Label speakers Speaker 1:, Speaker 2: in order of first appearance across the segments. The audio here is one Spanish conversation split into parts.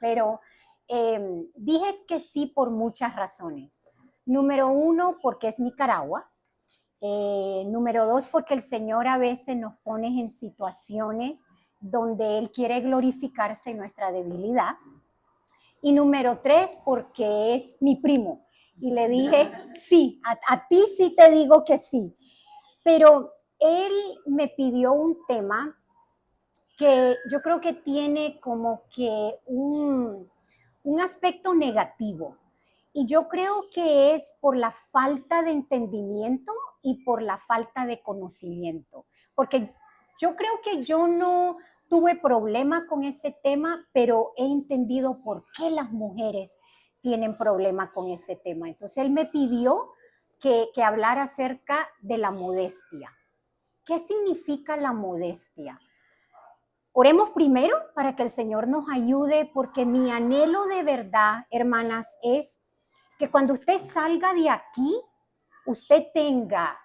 Speaker 1: pero dije que sí por muchas razones. Número uno, porque es Nicaragua. Número dos, porque el Señor a veces nos pone en situaciones donde Él quiere glorificarse en nuestra debilidad. Y número tres, porque es mi primo. Y le dije, sí, a ti sí te digo que sí. Pero él me pidió un tema que yo creo que tiene como que un aspecto negativo. Y yo creo que es por la falta de entendimiento y por la falta de conocimiento. Porque yo creo que yo no tuve problema con ese tema, pero he entendido por qué las mujeres tienen problema con ese tema. Entonces él me pidió que hablara acerca de la modestia. ¿Qué significa la modestia? Oremos primero para que el Señor nos ayude, porque mi anhelo de verdad, hermanas, es que cuando usted salga de aquí, usted tenga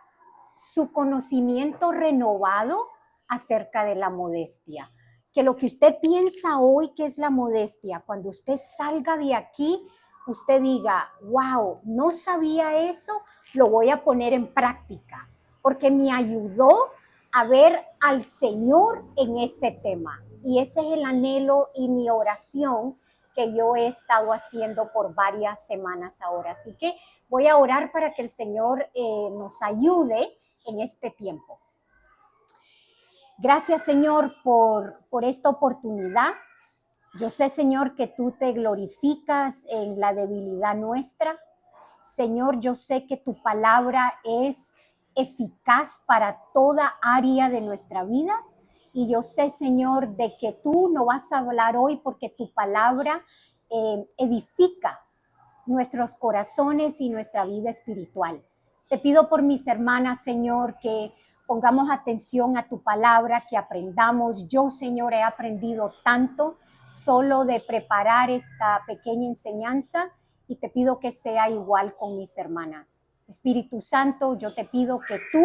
Speaker 1: su conocimiento renovado acerca de la modestia. Que lo que usted piensa hoy que es la modestia, cuando usted salga de aquí, usted diga, wow, no sabía eso, lo voy a poner en práctica, porque me ayudó a ver al Señor en ese tema. Y ese es el anhelo y mi oración que yo he estado haciendo por varias semanas ahora. Así que voy a orar para que el Señor nos ayude en este tiempo. Gracias, Señor, por esta oportunidad. Yo sé, Señor, que tú te glorificas en la debilidad nuestra. Señor, yo sé que tu palabra es eficaz para toda área de nuestra vida. Y yo sé, Señor, de que tú no vas a hablar hoy porque tu palabra edifica nuestros corazones y nuestra vida espiritual. Te pido por mis hermanas, Señor, que pongamos atención a tu palabra, que aprendamos. Yo, Señor, he aprendido tanto solo de preparar esta pequeña enseñanza y te pido que sea igual con mis hermanas. Espíritu Santo, yo te pido que tú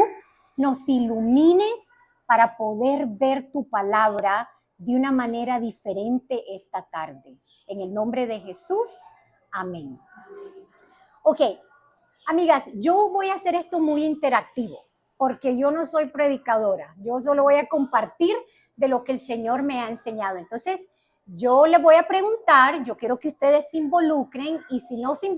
Speaker 1: nos ilumines para poder ver tu palabra de una manera diferente esta tarde. En el nombre de Jesús, amén. Ok, amigas, yo voy a hacer esto muy interactivo porque yo no soy predicadora. Yo solo voy a compartir de lo que el Señor me ha enseñado. Entonces, yo les voy a preguntar, yo quiero que ustedes se involucren y si no se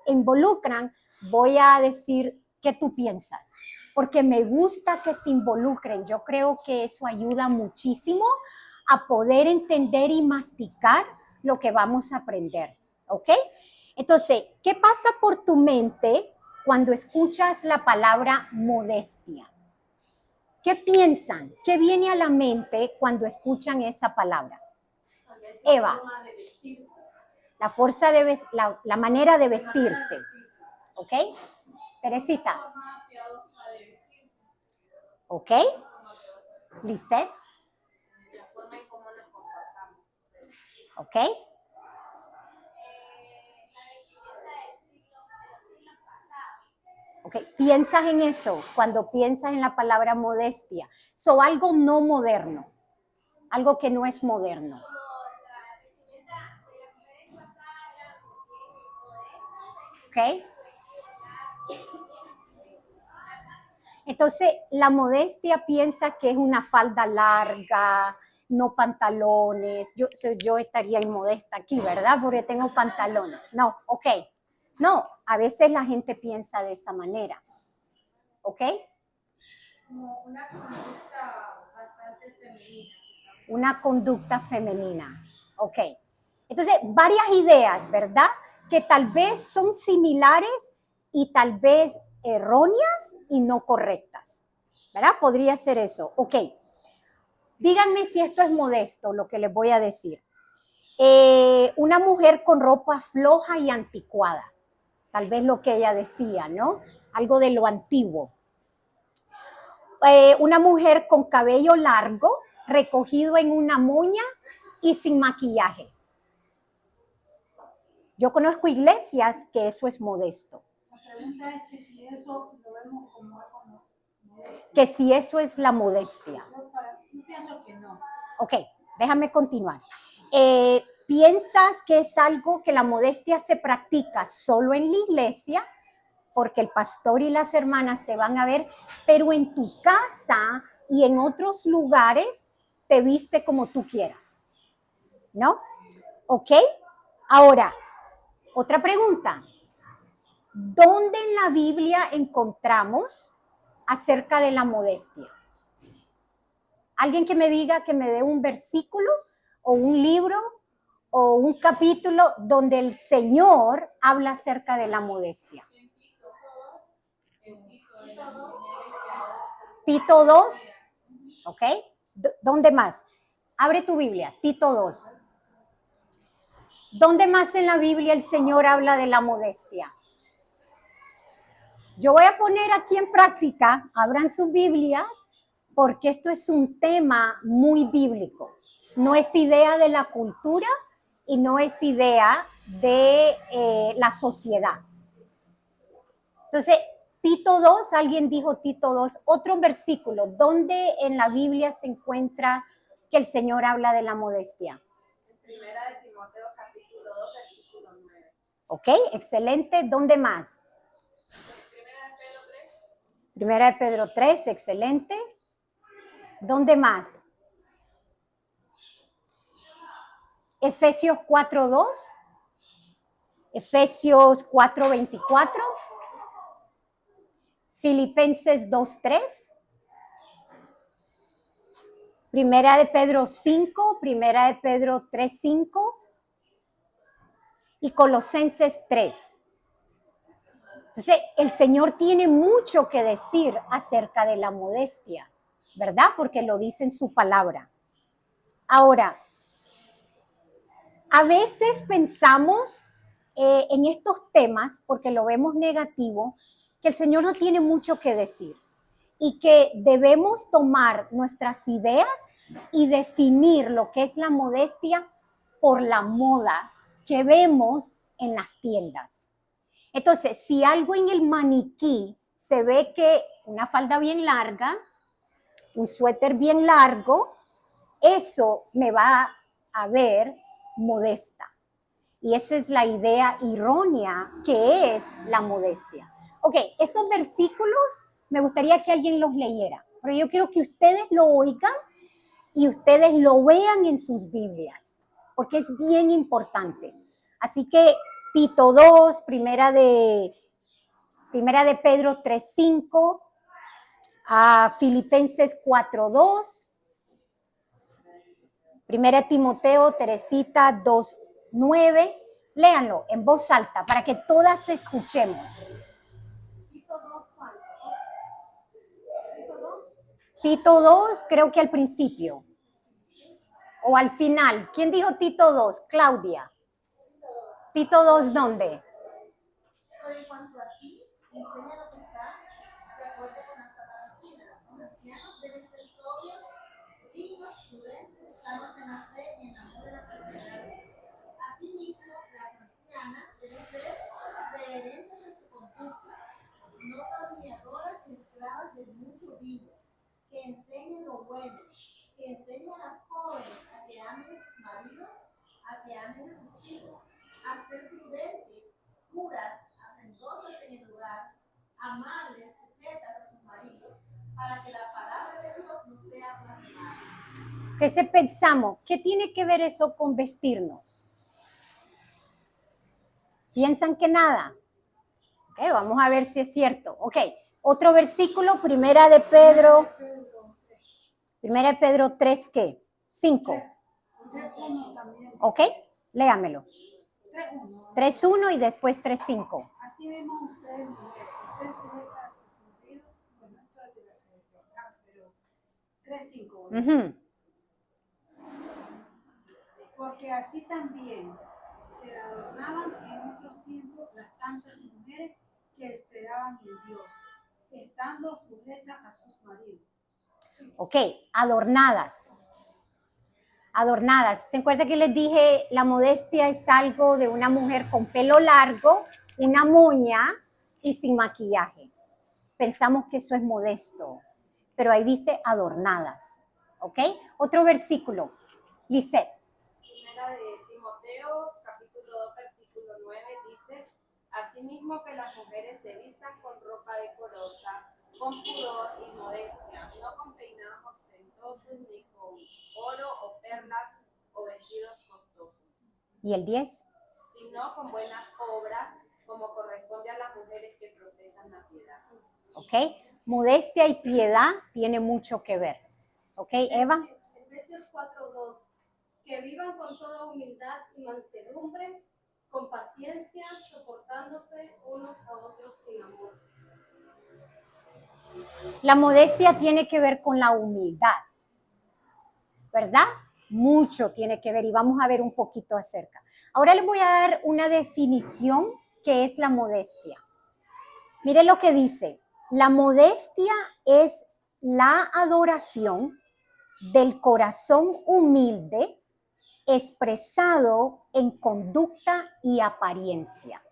Speaker 1: involucran, voy a decir qué tú piensas. Porque me gusta que se involucren. Yo creo que eso ayuda muchísimo a poder entender y masticar lo que vamos a aprender. ¿Ok? Entonces, ¿qué pasa por tu mente cuando escuchas la palabra modestia? ¿Qué piensan? ¿Qué viene a la mente cuando escuchan esa palabra? Eva. La fuerza de la manera de vestirse. ¿Ok? Teresita. ¿Ok? Lisette. ¿Ok? Ok, piensas en eso cuando piensas en la palabra modestia. So, algo no moderno, algo que no es moderno. ¿Ok? Entonces, la modestia piensa que es una falda larga, no pantalones. Yo estaría inmodesta aquí, ¿verdad? Porque tengo pantalones. No, ok. No, a veces la gente piensa de esa manera. ¿Ok?
Speaker 2: Como una conducta bastante femenina.
Speaker 1: Una conducta femenina. Ok. Entonces, varias ideas, ¿verdad? Que tal vez son similares y tal vez erróneas y no correctas, ¿verdad? Podría ser eso. Ok. Díganme si esto es modesto, lo que les voy a decir. Una mujer con ropa floja y anticuada. Tal vez lo que ella decía, ¿no? Algo de lo antiguo. Una mujer con cabello largo, recogido en una moña y sin maquillaje. Yo conozco iglesias que eso es modesto.
Speaker 2: La pregunta es que si eso lo vemos como algo modesto.
Speaker 1: Que si eso es la modestia.
Speaker 2: Yo pienso que no.
Speaker 1: Ok, déjame continuar. piensas que es algo que la modestia se practica solo en la iglesia, porque el pastor y las hermanas te van a ver, pero en tu casa y en otros lugares te viste como tú quieras, ¿no? ¿Ok? Ahora, otra pregunta. ¿Dónde en la Biblia encontramos acerca de la modestia? Alguien que me diga, que me dé un versículo o un libro o un capítulo donde el Señor habla acerca de la modestia. Tito 2, ¿ok? ¿Dónde más? Abre tu Biblia, Tito 2. ¿Dónde más en la Biblia el Señor habla de la modestia? Yo voy a poner aquí en práctica, abran sus Biblias, porque esto es un tema muy bíblico. No es idea de la cultura y no es idea de la sociedad. Entonces, Tito 2, alguien dijo Tito 2, otro versículo. ¿Dónde en la Biblia se encuentra que el Señor habla de la modestia?
Speaker 2: Primera de Timoteo, capítulo 2, versículo 9.
Speaker 1: Ok, excelente. ¿Dónde más? Primera de Pedro 3, excelente. ¿Dónde más? Efesios 4:2. Efesios 4:24. Filipenses 2:3. Primera de Pedro 5, Primera de Pedro 3:5 y Colosenses 3. Entonces, el Señor tiene mucho que decir acerca de la modestia, ¿verdad? Porque lo dice en su palabra. Ahora, a veces pensamos en estos temas, porque lo vemos negativo, que el Señor no tiene mucho que decir y que debemos tomar nuestras ideas y definir lo que es la modestia por la moda que vemos en las tiendas. Entonces, si algo en el maniquí se ve que una falda bien larga, un suéter bien largo, eso me va a ver modesta. Y esa es la idea errónea que es la modestia. Ok, esos versículos me gustaría que alguien los leyera, pero yo quiero que ustedes lo oigan y ustedes lo vean en sus Biblias, porque es bien importante. Así que Tito 2, Primera de Pedro 3:5, a Filipenses 4:2, Primera de Timoteo, Teresita 2:9. Léanlo en voz alta para que todas escuchemos. Tito 2, creo que al principio o al final. ¿Quién dijo Tito 2? Claudia. Tito 2, ¿dónde?
Speaker 3: Pero en cuanto a ti, enseña lo que está de acuerdo con la sana doctrina. Los ancianos deben ser sobrios, dignos, prudentes, sanos en la fe y en el amor y la perseverancia. Asimismo, las ancianas deben ser reverentes en su conducta, no calumniadoras ni esclavas de mucho vino, que enseñen lo bueno, que enseñen a las jóvenes a que amen a sus maridos, a que amen a sus hijos, a ser prudentes, puras, hacendosas en el lugar, amables, sujetas a sus maridos, para que la palabra de Dios no sea blasfemada.
Speaker 1: ¿Qué se pensamos? ¿Qué tiene que ver eso con vestirnos? ¿Piensan que nada? Okay, vamos a ver si es cierto. Ok, otro versículo, Primera de Pedro 3, ¿qué? 5. Ok, léamelo. 3:1 y después 3:5.
Speaker 2: Así mismo ustedes, mujeres, ustedes sujetan a sus maridos, bueno, esto es de la sujeción, pero 3:5.
Speaker 1: Uh-huh.
Speaker 2: Porque así también se adornaban en otros tiempos las santas mujeres que esperaban en Dios, estando sujetas a sus maridos.
Speaker 1: Ok, adornadas. Adornadas. ¿Se acuerdan que les dije la modestia es algo de una mujer con pelo largo, una moña y sin maquillaje? Pensamos que eso es modesto, pero ahí dice adornadas. ¿Ok? Otro versículo. Lisette.
Speaker 3: Primera de Timoteo
Speaker 4: mismo que las mujeres se vistan con ropa decorosa, con pudor y modestia, no con peinados ostentosos, ni con oro o perlas o vestidos costosos.
Speaker 1: ¿Y el 10?
Speaker 4: Sino con buenas obras, como corresponde a las mujeres que profesan la piedad.
Speaker 1: ¿Ok? Modestia y piedad tiene mucho que ver. ¿Ok, Eva?
Speaker 5: Efesios 4:2. Que vivan con toda humildad y mansedumbre, con paciencia, soportándose unos a otros en amor.
Speaker 1: La modestia tiene que ver con la humildad, ¿verdad? Mucho tiene que ver y vamos a ver un poquito acerca. Ahora les voy a dar una definición que es la modestia. Mire lo que dice. La modestia es la adoración del corazón humilde expresado en conducta y apariencia.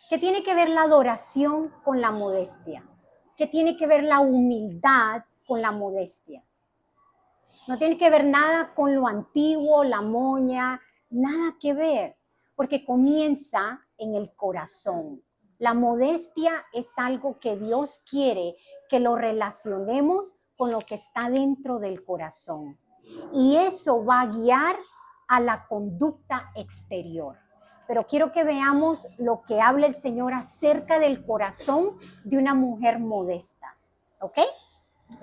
Speaker 1: ¿Qué tiene que ver la adoración con la modestia? ¿Qué tiene que ver la humildad con la modestia? No tiene que ver nada con lo antiguo, la moña, nada que ver, porque comienza en el corazón. La modestia es algo que Dios quiere que lo relacionemos con lo que está dentro del corazón. Y eso va a guiar a la conducta exterior. Pero quiero que veamos lo que habla el Señor acerca del corazón de una mujer modesta. ¿Ok?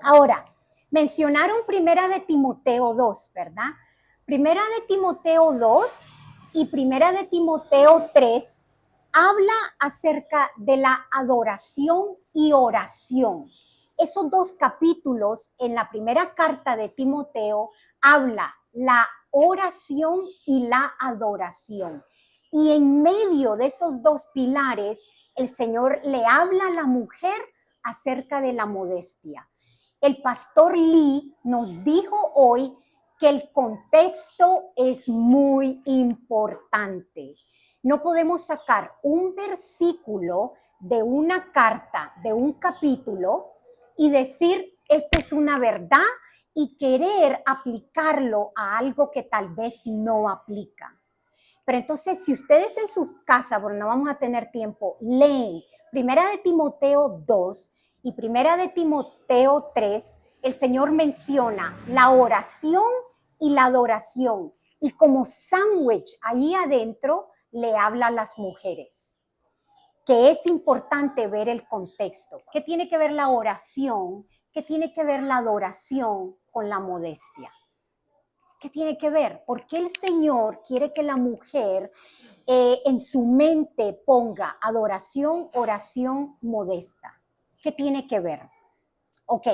Speaker 1: Ahora, mencionaron Primera de Timoteo 2, ¿verdad? Primera de Timoteo 2 y Primera de Timoteo 3 habla acerca de la adoración y oración. Esos dos capítulos en la primera carta de Timoteo habla la oración y la adoración. Y en medio de esos dos pilares, el Señor le habla a la mujer acerca de la modestia. El pastor Lee nos dijo hoy que el contexto es muy importante. No podemos sacar un versículo de una carta, de un capítulo, y decir, esta es una verdad, y querer aplicarlo a algo que tal vez no aplica. Pero entonces, si ustedes en sus casas, bueno, no vamos a tener tiempo, leen Primera de Timoteo 2 y Primera de Timoteo 3, el Señor menciona la oración y la adoración. Y como sándwich ahí adentro le habla a las mujeres, que es importante ver el contexto. ¿Qué tiene que ver la oración? ¿Qué tiene que ver la adoración con la modestia? ¿Qué tiene que ver? ¿Por qué el Señor quiere que la mujer en su mente ponga adoración, oración, modesta? ¿Qué tiene que ver? Ok,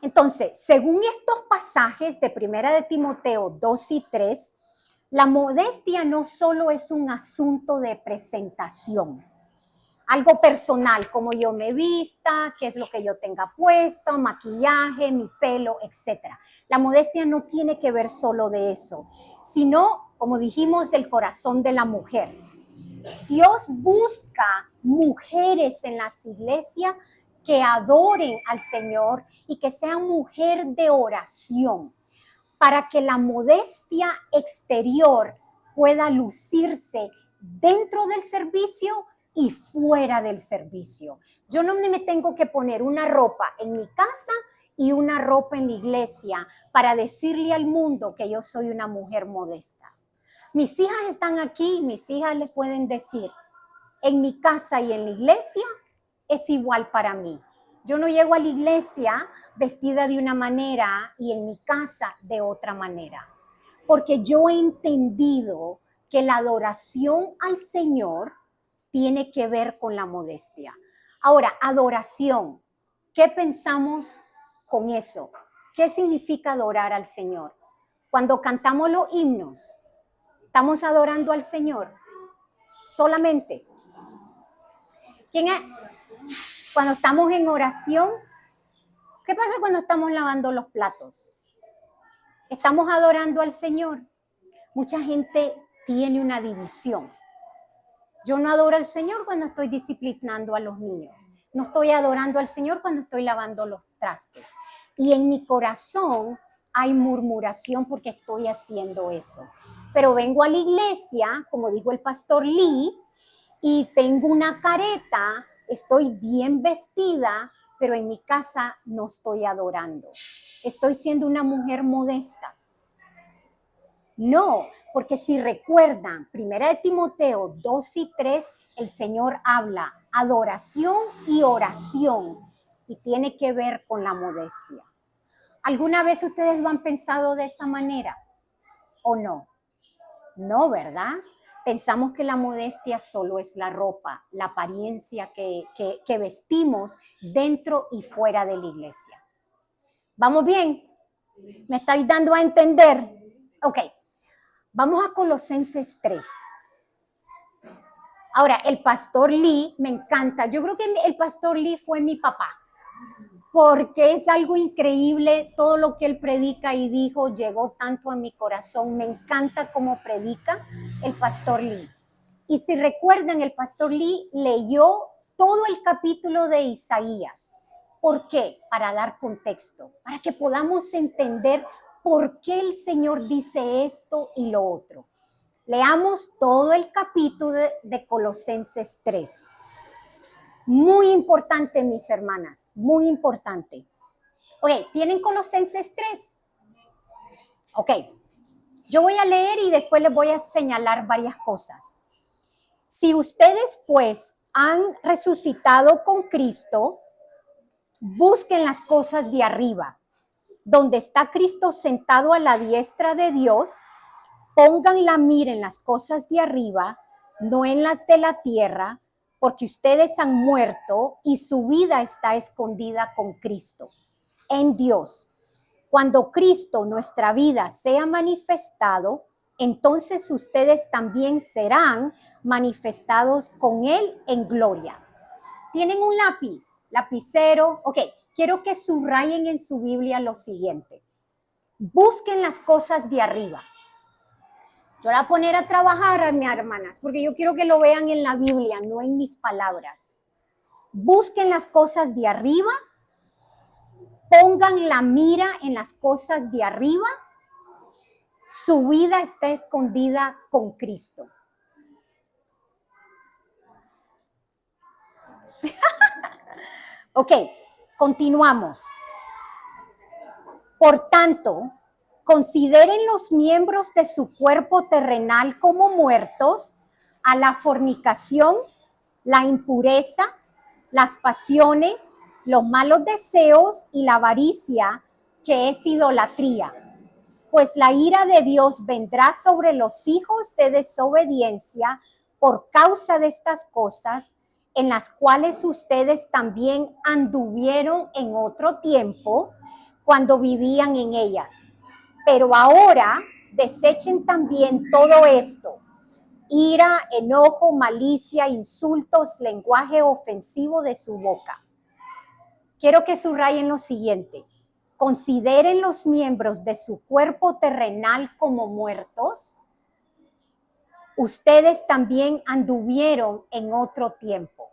Speaker 1: entonces, según estos pasajes de Primera de Timoteo 2 y 3, la modestia no solo es un asunto de presentación, algo personal, como yo me vista, qué es lo que yo tenga puesto, maquillaje, mi pelo, etc. La modestia no tiene que ver solo de eso, sino, como dijimos, del corazón de la mujer. Dios busca mujeres en las iglesias que adoren al Señor y que sean mujer de oración, para que la modestia exterior pueda lucirse dentro del servicio y fuera del servicio. Yo no me tengo que poner una ropa en mi casa y una ropa en la iglesia para decirle al mundo que yo soy una mujer modesta. Mis hijas están aquí, mis hijas les pueden decir, en mi casa y en la iglesia es igual para mí. Yo no llego a la iglesia vestida de una manera y en mi casa de otra manera, porque yo he entendido que la adoración al Señor tiene que ver con la modestia. Ahora, adoración, ¿qué pensamos con eso? ¿Qué significa adorar al Señor? Cuando cantamos los himnos, ¿estamos adorando al Señor? Solamente. ¿Quién es? Cuando estamos en oración, ¿qué pasa cuando estamos lavando los platos? ¿Estamos adorando al Señor? Mucha gente tiene una división. Yo no adoro al Señor cuando estoy disciplinando a los niños. No estoy adorando al Señor cuando estoy lavando los trastes. Y en mi corazón hay murmuración porque estoy haciendo eso. Pero vengo a la iglesia, como dijo el pastor Lee, y tengo una careta, estoy bien vestida, pero en mi casa no estoy adorando. Estoy siendo una mujer modesta. No, porque si recuerdan, 1 Timoteo 2 y 3, el Señor habla adoración y oración y tiene que ver con la modestia. ¿Alguna vez ustedes lo han pensado de esa manera o no? No, ¿verdad? Pensamos que la modestia solo es la ropa, la apariencia que vestimos dentro y fuera de la iglesia. ¿Vamos bien? Sí. ¿Me estáis dando a entender? Ok, vamos a Colosenses 3. Ahora, el pastor Lee me encanta. Yo creo que el pastor Lee fue mi papá, porque es algo increíble todo lo que él predica y dijo, llegó tanto a mi corazón. Me encanta cómo predica el pastor Lee. Y si recuerdan, el pastor Lee leyó todo el capítulo de Isaías. ¿Por qué? Para dar contexto, para que podamos entender por qué el Señor dice esto y lo otro. Leamos todo el capítulo de Colosenses 3. Muy importante, mis hermanas, muy importante. Ok, ¿tienen Colosenses 3? Ok, yo voy a leer y después les voy a señalar varias cosas. Si ustedes pues han resucitado con Cristo, busquen las cosas de arriba, donde está Cristo sentado a la diestra de Dios. Pongan la mira en las cosas de arriba, no en las de la tierra, porque ustedes han muerto y su vida está escondida con Cristo en Dios. Cuando Cristo, nuestra vida, sea manifestado, entonces ustedes también serán manifestados con Él en gloria. ¿Tienen un lápiz? Lapicero. Ok, quiero que subrayen en su Biblia lo siguiente. Busquen las cosas de arriba. Yo la voy a poner a trabajar a mis hermanas, porque yo quiero que lo vean en la Biblia, no en mis palabras. Busquen las cosas de arriba, pongan la mira en las cosas de arriba, su vida está escondida con Cristo. Ok, continuamos. Por tanto, consideren los miembros de su cuerpo terrenal como muertos a la fornicación, la impureza, las pasiones, los malos deseos y la avaricia, que es idolatría. Pues la ira de Dios vendrá sobre los hijos de desobediencia por causa de estas cosas, en las cuales ustedes también anduvieron en otro tiempo cuando vivían en ellas. Pero ahora desechen también todo esto: ira, enojo, malicia, insultos, lenguaje ofensivo de su boca. Quiero que subrayen lo siguiente. Consideren los miembros de su cuerpo terrenal como muertos. Ustedes también anduvieron en otro tiempo.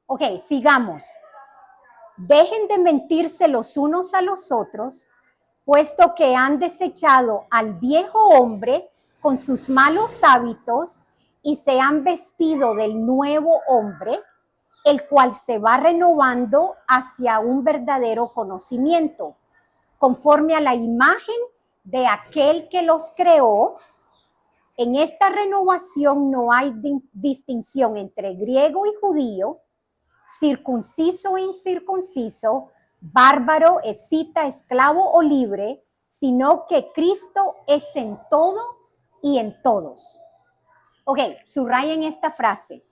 Speaker 1: Ok, sigamos. Dejen de mentirse los unos a los otros, puesto que han desechado al viejo hombre con sus malos hábitos y se han vestido del nuevo hombre, el cual se va renovando hacia un verdadero conocimiento, conforme a la imagen de aquel que los creó. En esta renovación no hay distinción entre griego y judío, circunciso e incircunciso, bárbaro, escita, esclavo o libre, sino que Cristo es en todo y en todos. Ok, subrayen esta frase.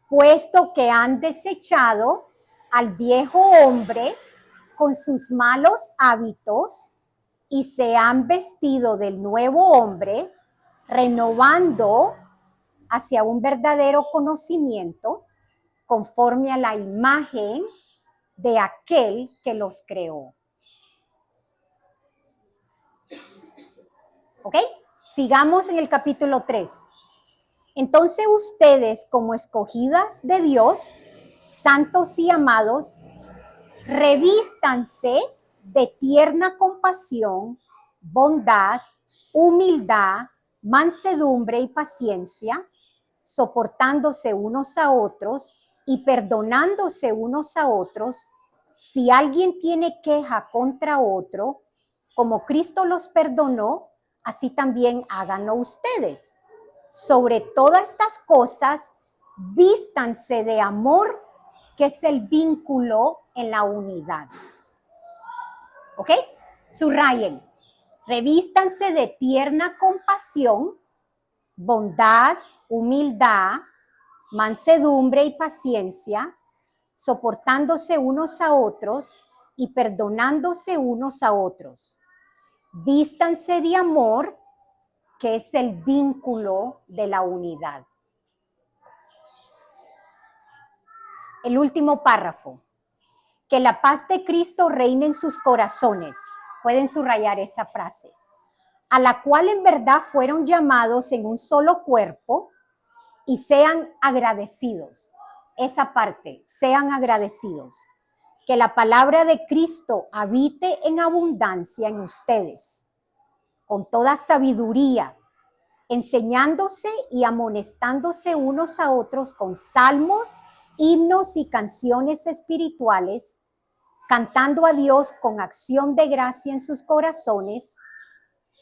Speaker 1: Puesto que han desechado al viejo hombre con sus malos hábitos y se han vestido del nuevo hombre, renovando hacia un verdadero conocimiento, conforme a la imagen de aquel que los creó. ¿Ok? Sigamos en el capítulo 3. Entonces ustedes, como escogidas de Dios, santos y amados, revístanse de tierna compasión, bondad, humildad, mansedumbre y paciencia, soportándose unos a otros y perdonándose unos a otros. Si alguien tiene queja contra otro, como Cristo los perdonó, así también háganlo ustedes. Sobre todas estas cosas, vístanse de amor, que es el vínculo en la unidad. ¿Ok? Subrayen. Revístanse de tierna compasión, bondad, humildad, mansedumbre y paciencia, soportándose unos a otros y perdonándose unos a otros. Vístanse de amor, que es el vínculo de la unidad. El último párrafo. Que la paz de Cristo reine en sus corazones. Pueden subrayar esa frase. A la cual en verdad fueron llamados en un solo cuerpo, y sean agradecidos. Esa parte, sean agradecidos. Que la palabra de Cristo habite en abundancia en ustedes, con toda sabiduría, enseñándose y amonestándose unos a otros con salmos, himnos y canciones espirituales, cantando a Dios con acción de gracia en sus corazones,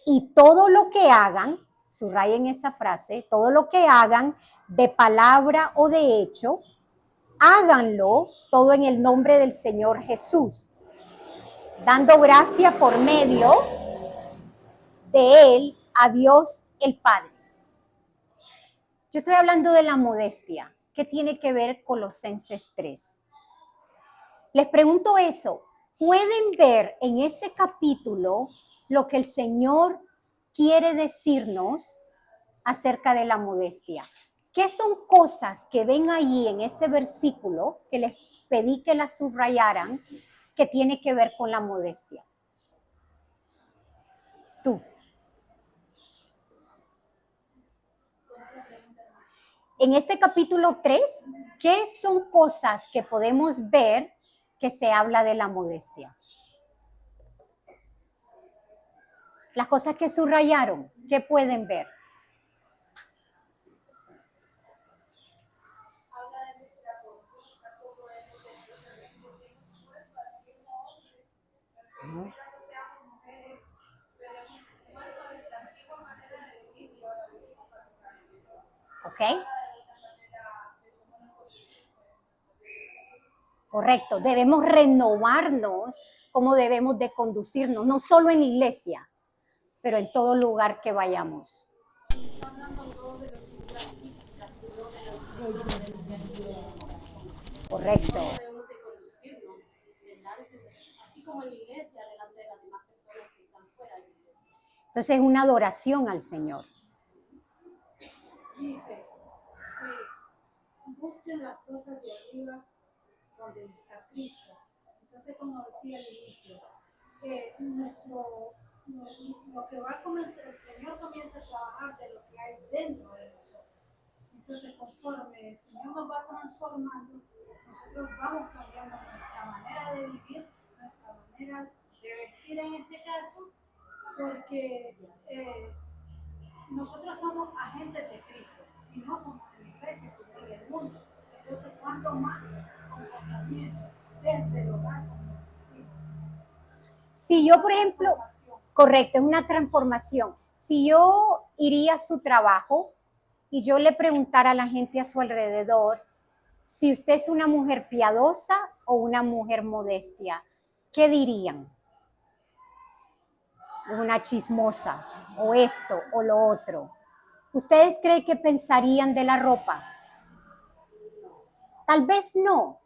Speaker 1: y todo lo que hagan, subrayen esa frase, todo lo que hagan de palabra o de hecho, háganlo todo en el nombre del Señor Jesús, dando gracia por medio de Él a Dios el Padre. Yo estoy hablando de la modestia. ¿Qué tiene que ver Colosenses 3? Les pregunto eso. ¿Pueden ver en ese capítulo lo que el Señor quiere decirnos acerca de la modestia? ¿Qué son cosas que ven allí en ese versículo que les pedí que las subrayaran que tiene que ver con la modestia? Tú. En este capítulo 3, ¿qué son cosas que podemos ver que se habla de la modestia? Las cosas que subrayaron, ¿qué pueden ver? ¿Ok? Correcto, debemos renovarnos cómo debemos de conducirnos, no solo en la iglesia, pero en todo lugar que vayamos.
Speaker 5: Está hablando no de las figuras físicas, sino de la
Speaker 1: Correcto.
Speaker 5: cómo debemos de conducirnos así como en la iglesia, delante de las demás personas que están fuera de la iglesia.
Speaker 1: Entonces es una adoración al Señor.
Speaker 2: Dice, busquen las cosas de arriba donde está Cristo. Entonces, como decía al inicio, lo que va a comenzar, el Señor comienza a trabajar de lo que hay dentro de nosotros. Entonces, conforme el Señor nos va transformando, nosotros vamos cambiando nuestra manera de vivir, nuestra manera de vestir en este caso, porque nosotros somos agentes de Cristo y no somos en la iglesia, sino en el mundo. Entonces, ¿cuánto más comportamiento desde el hogar como
Speaker 1: Si yo, por ejemplo, correcto, es una transformación. Si yo iría a su trabajo y yo le preguntara a la gente a su alrededor si usted es una mujer piadosa o una mujer modestia, ¿qué dirían? Una chismosa, o esto, o lo otro. ¿Ustedes creen que pensarían de la ropa? Tal vez no,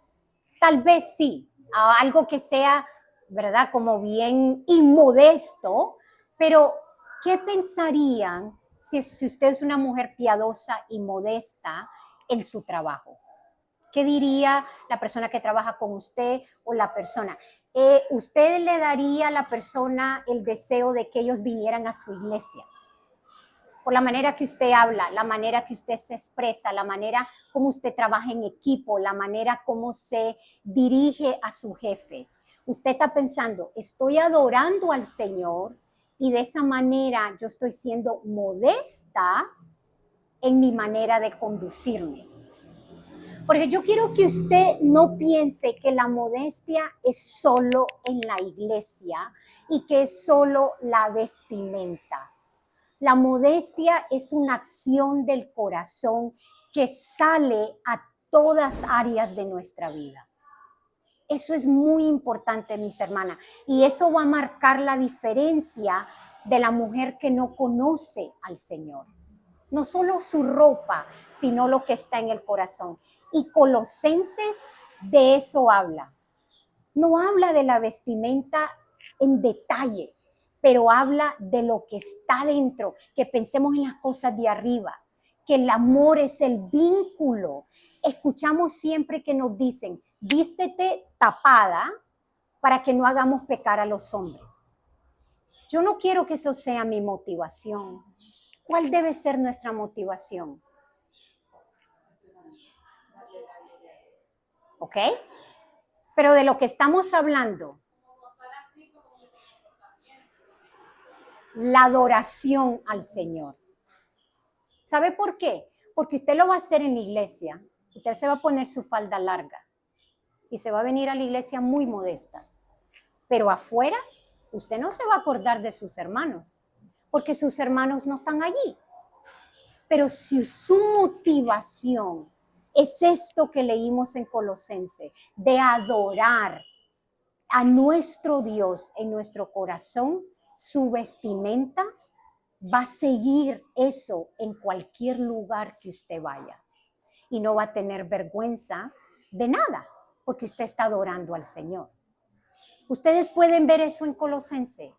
Speaker 1: tal vez sí. Algo que sea, ¿verdad? Como bien inmodesto, pero ¿qué pensarían si usted es una mujer piadosa y modesta en su trabajo? ¿Qué diría la persona que trabaja con usted o la persona? ¿Usted le daría a la persona el deseo de que ellos vinieran a su iglesia? Por la manera que usted habla, la manera que usted se expresa, la manera como usted trabaja en equipo, la manera como se dirige a su jefe. Usted está pensando, estoy adorando al Señor, Y de esa manera yo estoy siendo modesta en mi manera de conducirme. Porque yo quiero que usted no piense que la modestia es solo en la iglesia y que es solo la vestimenta. La modestia es una acción del corazón que sale a todas áreas de nuestra vida. Eso es muy importante, mis hermanas, y eso va a marcar la diferencia de la mujer que no conoce al Señor. No solo su ropa, sino lo que está en el corazón. Y Colosenses de eso habla. No habla de la vestimenta en detalle, pero habla de lo que está dentro, que pensemos en las cosas de arriba, que el amor es el vínculo. Escuchamos siempre que nos dicen, vístete tapada para que no hagamos pecar a los hombres. Yo no quiero que eso sea mi motivación. ¿Cuál debe ser nuestra motivación? ¿Ok? Pero de lo que estamos hablando, la adoración al Señor. ¿Sabe por qué? Porque usted lo va a hacer en la iglesia. Usted se va a poner su falda larga y se va a venir a la iglesia muy modesta. Pero afuera, usted no se va a acordar de sus hermanos, porque sus hermanos no están allí. Pero si su motivación es esto que leímos en Colosenses, de adorar a nuestro Dios en nuestro corazón, su vestimenta va a seguir eso en cualquier lugar que usted vaya. Y no va a tener vergüenza de nada, porque usted está adorando al Señor. Ustedes pueden ver eso en Colosenses.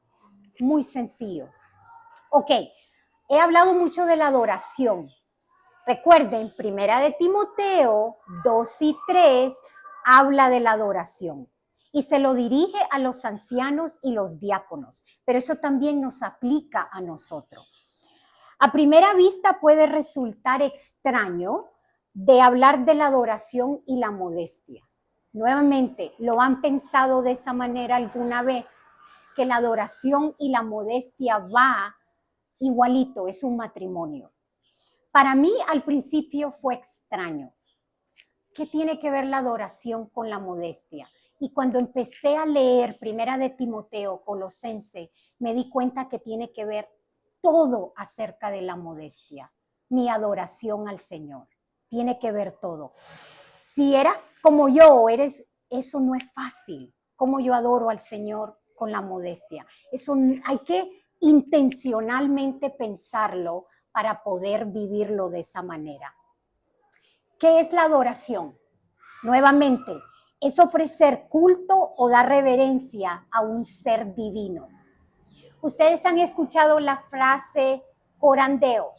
Speaker 1: Muy sencillo. Ok, he hablado mucho de la adoración. Recuerden, 1 de Timoteo 2 y 3 habla de la adoración y se lo dirige a los ancianos y los diáconos, pero eso también nos aplica a nosotros. A primera vista puede resultar extraño de hablar de la adoración y la modestia. Nuevamente, ¿lo han pensado de esa manera alguna vez? Que la adoración y la modestia va igualito, es un matrimonio. Para mí al principio fue extraño. ¿Qué tiene que ver la adoración con la modestia? Y cuando empecé a leer 1 de Timoteo, Colosenses, me di cuenta que tiene que ver todo acerca de la modestia. Mi adoración al Señor. Tiene que ver todo. Si eras como yo, eso no es fácil. Como yo adoro al Señor con la modestia. Eso hay que intencionalmente pensarlo para poder vivirlo de esa manera. ¿Qué es la adoración? Nuevamente, es ofrecer culto o dar reverencia a un ser divino. Ustedes han escuchado la frase corandeo.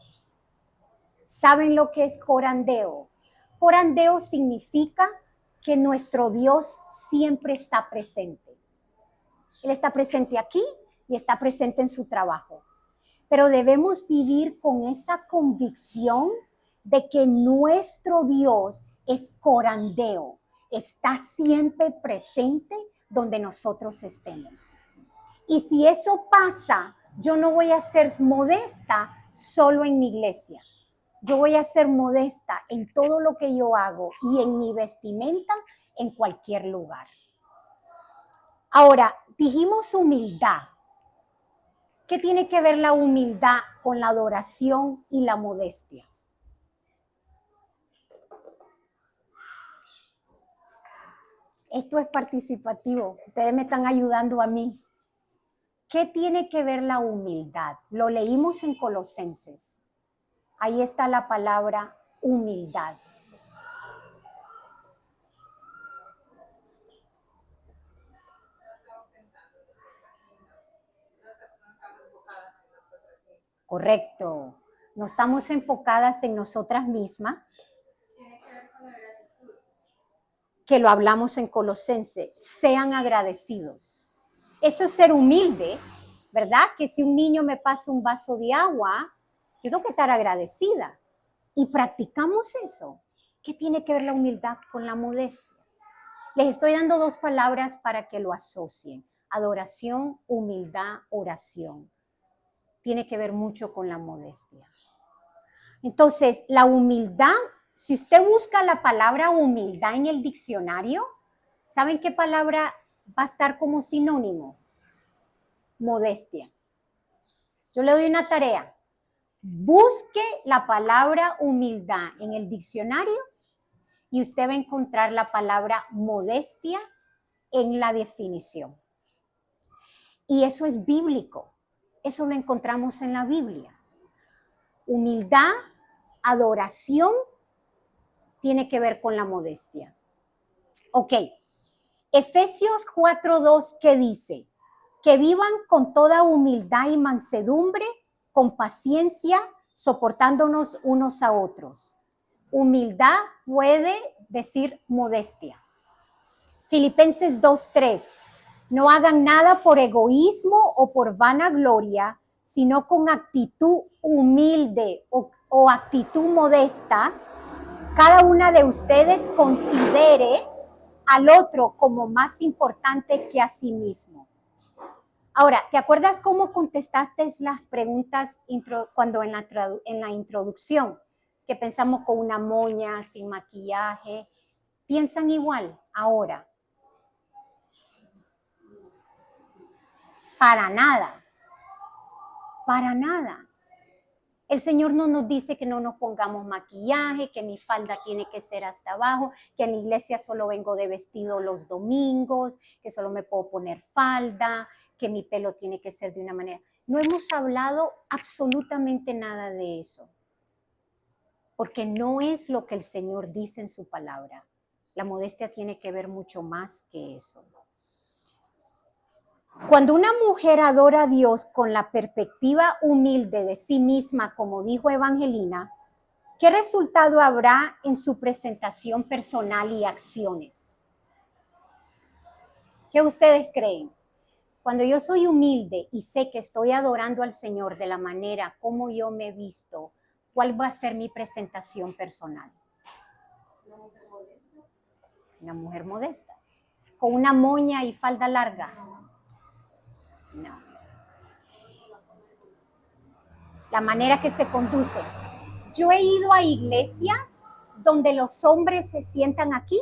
Speaker 1: ¿Saben lo que es corandeo? Corandeo significa que nuestro Dios siempre está presente. Él está presente aquí y está presente en su trabajo. Pero debemos vivir con esa convicción de que nuestro Dios es corandeo, está siempre presente donde nosotros estemos. Y si eso pasa, yo no voy a ser modesta solo en mi iglesia. Yo voy a ser modesta en todo lo que yo hago y en mi vestimenta en cualquier lugar. Ahora, dijimos humildad. ¿Qué tiene que ver la humildad con la adoración y la modestia? Esto es participativo. Ustedes me están ayudando a mí. ¿Qué tiene que ver la humildad? Lo leímos en Colosenses. Ahí está la palabra humildad. Correcto. No estamos enfocadas en nosotras mismas.
Speaker 4: Tiene que ver con la gratitud.
Speaker 1: Que lo hablamos en Colosenses. Sean agradecidos. Eso es ser humilde, ¿verdad? Que si un niño me pasa un vaso de agua, yo tengo que estar agradecida. Y practicamos eso. ¿Qué tiene que ver la humildad con la modestia? Les estoy dando 2 palabras para que lo asocien. Adoración, humildad, oración. tiene que ver mucho con la modestia. Entonces, la humildad, si usted busca la palabra humildad en el diccionario, ¿saben qué palabra va a estar como sinónimo? Modestia. Yo le doy una tarea. Busque la palabra humildad en el diccionario y usted va a encontrar la palabra modestia en la definición. Y eso es bíblico. Eso lo encontramos en la Biblia. Humildad, adoración, tiene que ver con la modestia. Ok. Efesios 4:2, ¿qué dice? Que vivan con toda humildad y mansedumbre, con paciencia, soportándonos unos a otros. Humildad puede decir modestia. Filipenses 2:3. No hagan nada por egoísmo o por vanagloria, sino con actitud humilde o actitud modesta. Cada una de ustedes considere al otro como más importante que a sí mismo. Ahora, ¿te acuerdas cómo contestaste las preguntas cuando en la introducción? Que pensamos con una moña, sin maquillaje. ¿Piensan igual ahora? Para nada. Para nada. El Señor no nos dice que no nos pongamos maquillaje, que mi falda tiene que ser hasta abajo, que en la iglesia solo vengo de vestido los domingos, que solo me puedo poner falda, que mi pelo tiene que ser de una manera. No hemos hablado absolutamente nada de eso, porque no es lo que el Señor dice en su palabra. La modestia tiene que ver mucho más que eso. Cuando una mujer adora a Dios con la perspectiva humilde de sí misma, como dijo Evangelina, ¿qué resultado habrá en su presentación personal y acciones? ¿Qué ustedes creen? Cuando yo soy humilde y sé que estoy adorando al Señor de la manera como yo me he visto, ¿cuál va a ser mi presentación personal?
Speaker 5: Una mujer modesta.
Speaker 1: Una mujer modesta. Con una moña y falda larga. No. La manera que se conduce. Yo he ido a iglesias donde los hombres se sientan aquí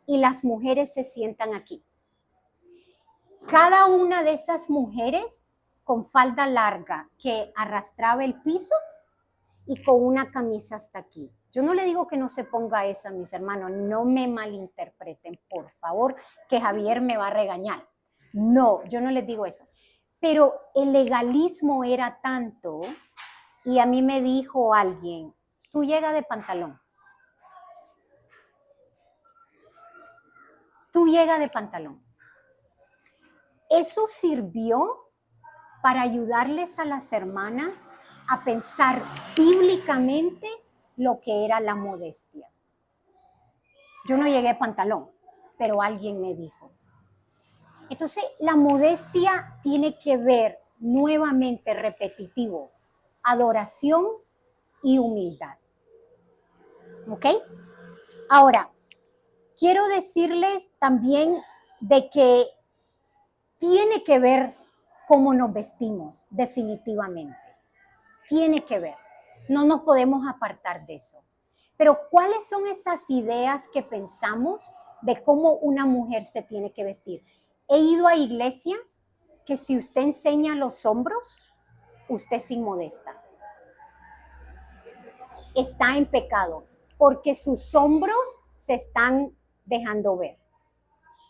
Speaker 1: y las mujeres se sientan aquí. Cada una de esas mujeres con falda larga que arrastraba el piso y con una camisa hasta aquí. Yo no le digo que no se ponga esa, mis hermanos, no me malinterpreten, por favor, que Javier me va a regañar. No, yo no les digo eso. Pero el legalismo era tanto y a mí me dijo alguien, tú llega de pantalón. Tú llega de pantalón. Eso sirvió para ayudarles a las hermanas a pensar bíblicamente lo que era la modestia. Yo no llegué de pantalón, pero alguien me dijo. Entonces, la modestia tiene que ver, nuevamente repetitivo, adoración y humildad. ¿Ok? Ahora, quiero decirles también de que tiene que ver cómo nos vestimos, definitivamente. Tiene que ver. No nos podemos apartar de eso. Pero, ¿cuáles son esas ideas que pensamos de cómo una mujer se tiene que vestir? He ido a iglesias que si usted enseña los hombros, usted es inmodesta. Está en pecado, porque sus hombros se están dejando ver.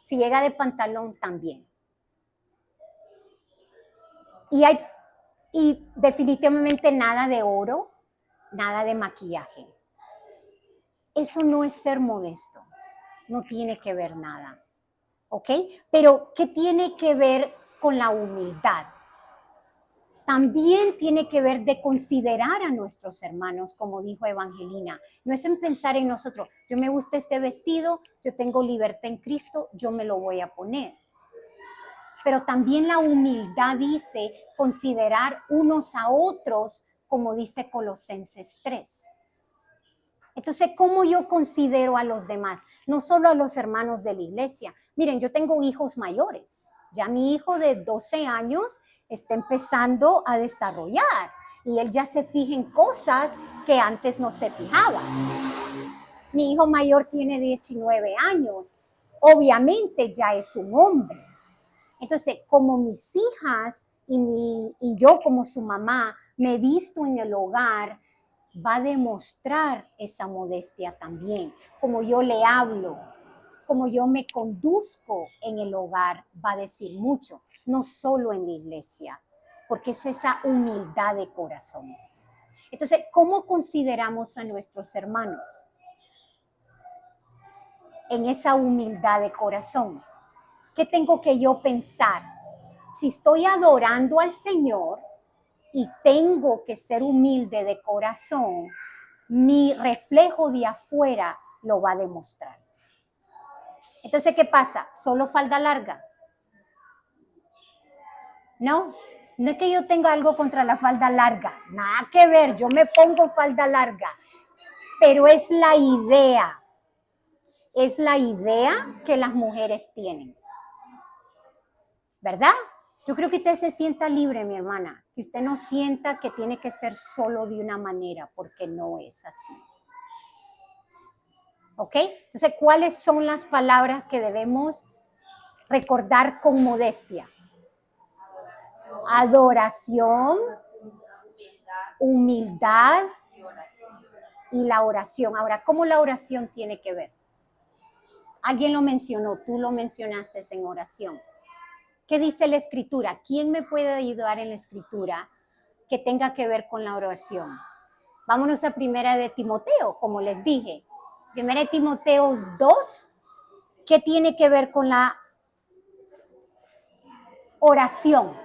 Speaker 1: Si llega de pantalón, también. Y definitivamente nada de oro, nada de maquillaje. Eso no es ser modesto, no tiene que ver nada. ¿Ok? Pero, ¿qué tiene que ver con la humildad? También tiene que ver de considerar a nuestros hermanos, como dijo Evangelina. No es en pensar en nosotros, yo me gusta este vestido, yo tengo libertad en Cristo, yo me lo voy a poner. Pero también la humildad dice considerar unos a otros, como dice Colosenses 3. Entonces, ¿cómo yo considero a los demás? No solo a los hermanos de la iglesia. Miren, yo tengo hijos mayores. Ya mi hijo de 12 años está empezando a desarrollar y él ya se fija en cosas que antes no se fijaba. Mi hijo mayor tiene 19 años, obviamente ya es un hombre. Entonces, como mis hijas y yo como su mamá me he visto en el hogar, va a demostrar esa modestia también. Como yo le hablo, como yo me conduzco en el hogar, va a decir mucho, no solo en la iglesia, porque es esa humildad de corazón. Entonces, ¿cómo consideramos a nuestros hermanos? En esa humildad de corazón. ¿Qué tengo que yo pensar? Si estoy adorando al Señor y tengo que ser humilde de corazón, mi reflejo de afuera lo va a demostrar. Entonces, ¿qué pasa? ¿Solo falda larga? No es que yo tenga algo contra la falda larga, nada que ver, yo me pongo falda larga, pero es la idea que las mujeres tienen, ¿verdad? Yo creo que usted se sienta libre, mi hermana, que usted no sienta que tiene que ser solo de una manera, porque no es así. ¿Ok? Entonces, ¿cuáles son las palabras que debemos recordar con modestia? Adoración, humildad y la oración. Ahora, ¿cómo la oración tiene que ver? Alguien lo mencionó, tú lo mencionaste en oración. ¿Qué dice la escritura? ¿Quién me puede ayudar en la escritura que tenga que ver con la oración? Vámonos a Primera de Timoteo, como les dije. Primera de Timoteo 2, ¿qué tiene que ver con la oración?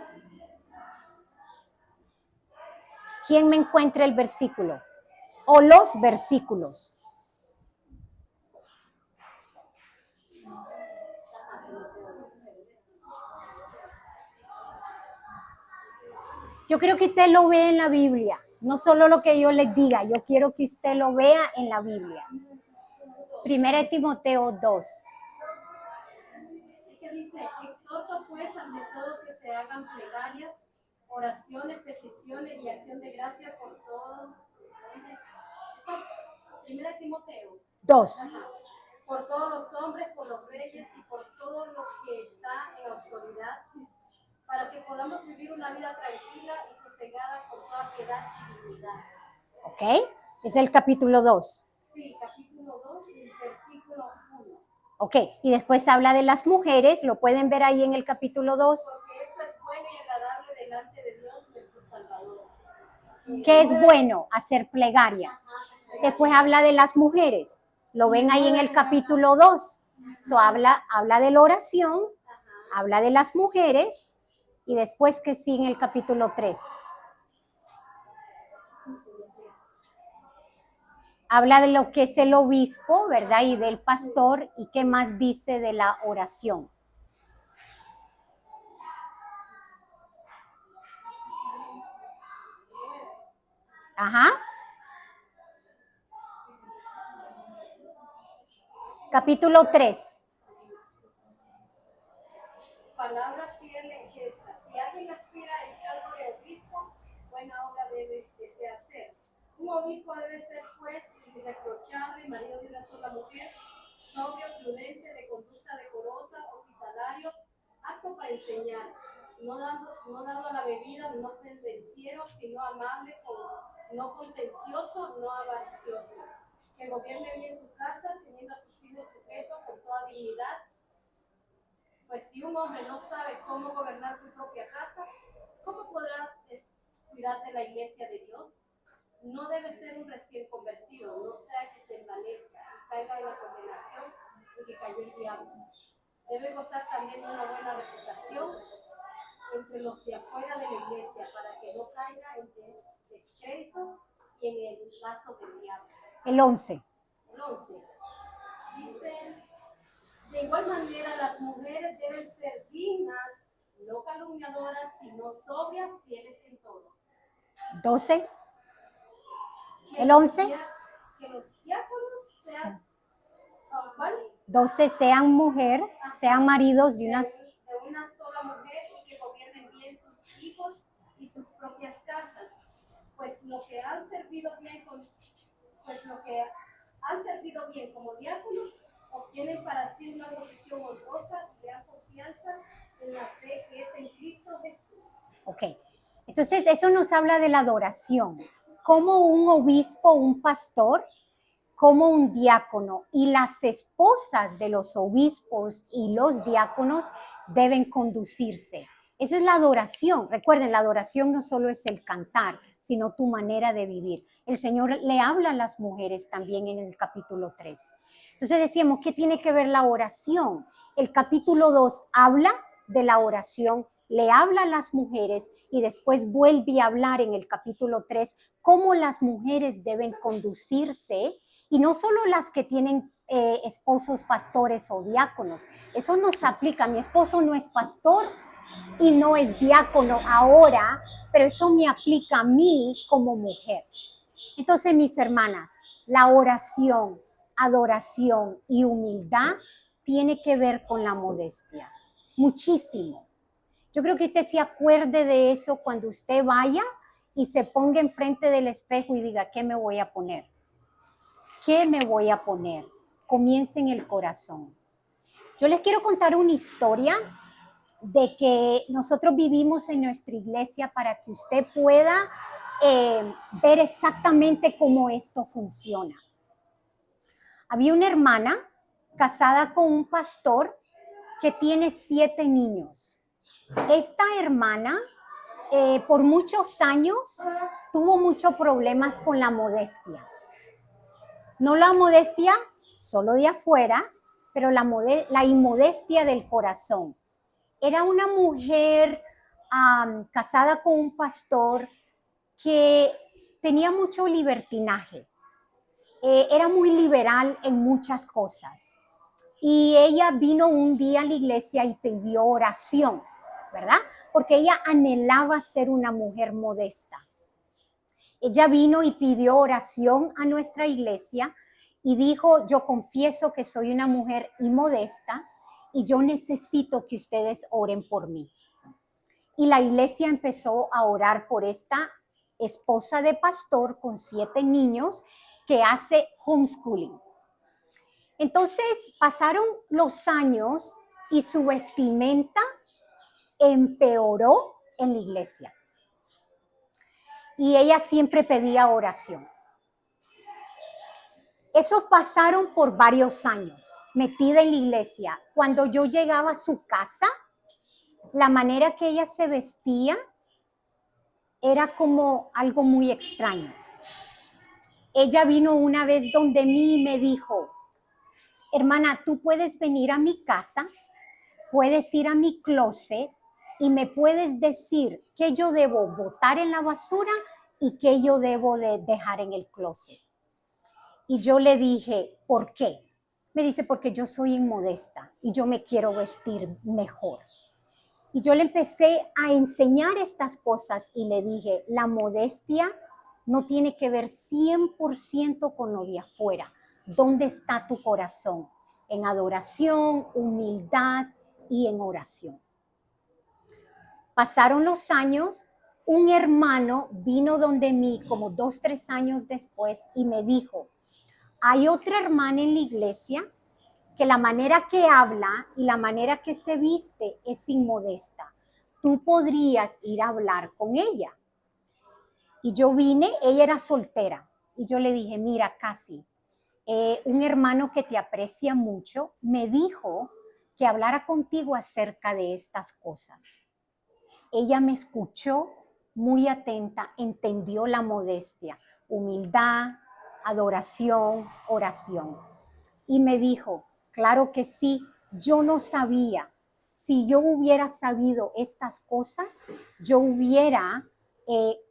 Speaker 1: ¿Quién me encuentra el versículo? O los versículos. Yo creo que usted lo ve en la Biblia, no solo lo que yo les diga, yo quiero que usted lo vea en la Biblia. Primera de Timoteo 2.
Speaker 5: ¿Qué dice? Exhorto pues ante todo que se hagan plegarias, oraciones, peticiones y acción de gracia por todo. Primera de Timoteo
Speaker 1: 2.
Speaker 5: Ajá. Por todos los hombres, por los reyes y por todo lo que está en autoridad, para que podamos vivir una vida tranquila y sosegada con toda piedad y dignidad.
Speaker 1: ¿Ok? Es el capítulo 2.
Speaker 5: Sí, capítulo 2, versículo 1.
Speaker 1: Ok, y después habla de las mujeres, lo pueden ver ahí en el capítulo 2.
Speaker 5: Porque esto es bueno y agradable delante de Dios nuestro Salvador.
Speaker 1: ¿Qué es bueno? Hacer plegarias. Después habla de las mujeres, lo ven ahí en el capítulo 2. So, habla de la oración, habla de las mujeres, y después que sí en el capítulo 3. Habla de lo que es el obispo, ¿verdad? Y del pastor, y qué más dice de la oración. Ajá. Capítulo 3.
Speaker 5: Palabra fiel es esta. Si alguien aspira al cargo de obispo, buena obra debe desear hacer. Un obispo debe ser, pues, irreprochable, marido de una sola mujer, sobrio, prudente, de conducta decorosa, hospitalario, apto para enseñar, no dado a la bebida, no pendenciero, sino amable, no contencioso, no avaricioso, que gobierne bien su casa, teniendo a sus hijos sujetos con toda dignidad. Pues si un hombre no sabe cómo gobernar su propia casa, ¿cómo podrá cuidar de la iglesia de Dios? No debe ser un recién convertido, no sea que se envanezca y caiga en la condenación en que cayó el diablo. Debe gozar también de una buena reputación entre los de afuera de la iglesia, para que no caiga en descrédito y en el lazo del diablo.
Speaker 1: El 11.
Speaker 5: El 11. Dice: de igual manera, las mujeres deben ser dignas, no calumniadoras, sino sobrias, fieles en todo.
Speaker 1: 12. El 11.
Speaker 5: Que los diáconos sean, ¿cuál?
Speaker 1: 12. Sean mujer, sean maridos de una
Speaker 5: una sola mujer y que gobiernen bien sus hijos pues lo que han servido bien como diáconos obtienen para sí una posición honrosa y gran confianza en la fe que es en Cristo Jesús.
Speaker 1: Ok, entonces eso nos habla de la adoración. Como un obispo, un pastor, como un diácono y las esposas de los obispos y los diáconos deben conducirse. Esa es la adoración. Recuerden, la adoración no solo es el cantar, sino tu manera de vivir. El Señor le habla a las mujeres también en el capítulo 3. Entonces decíamos, ¿qué tiene que ver la oración? El capítulo 2 habla de la oración, le habla a las mujeres y después vuelve a hablar en el capítulo 3 cómo las mujeres deben conducirse, y no solo las que tienen esposos pastores o diáconos. Eso nos aplica. Mi esposo no es pastor y no es diácono ahora, pero eso me aplica a mí como mujer. Entonces, mis hermanas, la oración, adoración y humildad tiene que ver con la modestia. Muchísimo. Yo creo que usted se acuerde de eso cuando usted vaya y se ponga enfrente del espejo y diga, ¿qué me voy a poner? ¿Qué me voy a poner? Comience en el corazón. Yo les quiero contar una historia de que nosotros vivimos en nuestra iglesia para que usted pueda ver exactamente cómo esto funciona. Había una hermana casada con un pastor que tiene 7 niños. Esta hermana por muchos años tuvo muchos problemas con la modestia. No la modestia solo de afuera, pero la inmodestia del corazón. Era una mujer casada con un pastor que tenía mucho libertinaje. Era muy liberal en muchas cosas. Y ella vino un día a la iglesia y pidió oración, ¿verdad? Porque ella anhelaba ser una mujer modesta. Ella vino y pidió oración a nuestra iglesia y dijo, yo confieso que soy una mujer inmodesta y yo necesito que ustedes oren por mí. Y la iglesia empezó a orar por esta esposa de pastor con 7 niños que hace homeschooling. Entonces pasaron los años y su vestimenta empeoró en la iglesia. Y ella siempre pedía oración. Eso pasaron por varios años, metida en la iglesia. Cuando yo llegaba a su casa, la manera que ella se vestía era como algo muy extraño. Ella vino una vez donde mí y me dijo, hermana, tú puedes venir a mi casa, puedes ir a mi closet y me puedes decir qué yo debo botar en la basura y qué yo debo de dejar en el closet. Y yo le dije, ¿por qué? Me dice, porque yo soy inmodesta y yo me quiero vestir mejor. Y yo le empecé a enseñar estas cosas y le dije, la modestia no tiene que ver 100% con lo de afuera. ¿Dónde está tu corazón? En adoración, humildad y en oración. Pasaron los años, un hermano vino donde mí como 2, 3 años después y me dijo, hay otra hermana en la iglesia que la manera que habla y la manera que se viste es inmodesta. Tú podrías ir a hablar con ella. Y yo vine, ella era soltera. Y yo le dije, mira, Casi, un hermano que te aprecia mucho me dijo que hablara contigo acerca de estas cosas. Ella me escuchó muy atenta, entendió la modestia, humildad, adoración, oración. Y me dijo, claro que sí, yo no sabía. Si yo hubiera sabido estas cosas, yo hubiera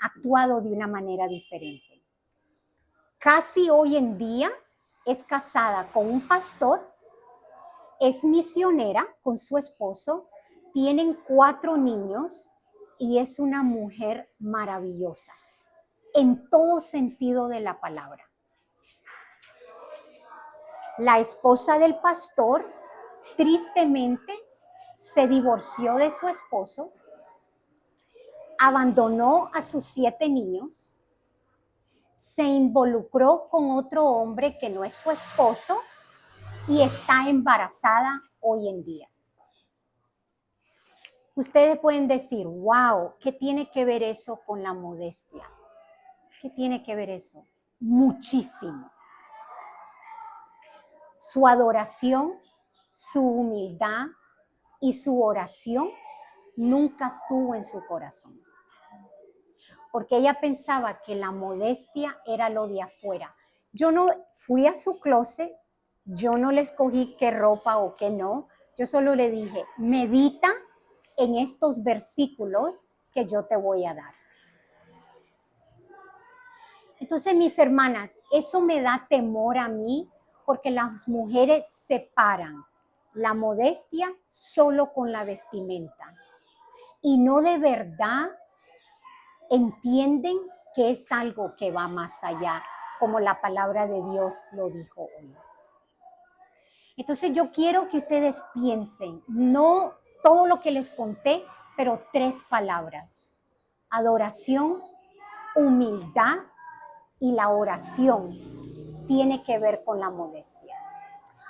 Speaker 1: actuado de una manera diferente. Casi hoy en día es casada con un pastor, es misionera con su esposo, tienen 4 niños y es una mujer maravillosa en todo sentido de la palabra. La esposa del pastor tristemente se divorció de su esposo, abandonó a sus 7 niños se involucró con otro hombre que no es su esposo y está embarazada hoy en día. Ustedes pueden decir, wow, ¿qué tiene que ver eso con la modestia? ¿Qué tiene que ver eso? Muchísimo. Su adoración, su humildad y su oración nunca estuvo en su corazón. Porque ella pensaba que la modestia era lo de afuera. Yo no fui a su closet, yo no le escogí qué ropa o qué no. Yo solo le dije, medita en estos versículos que yo te voy a dar. Entonces, mis hermanas, eso me da temor a mí porque las mujeres separan la modestia solo con la vestimenta y no de verdad entienden que es algo que va más allá, como la palabra de Dios lo dijo hoy. Entonces yo quiero que ustedes piensen, no todo lo que les conté, pero 3 palabras: adoración, humildad y la oración tiene que ver con la modestia.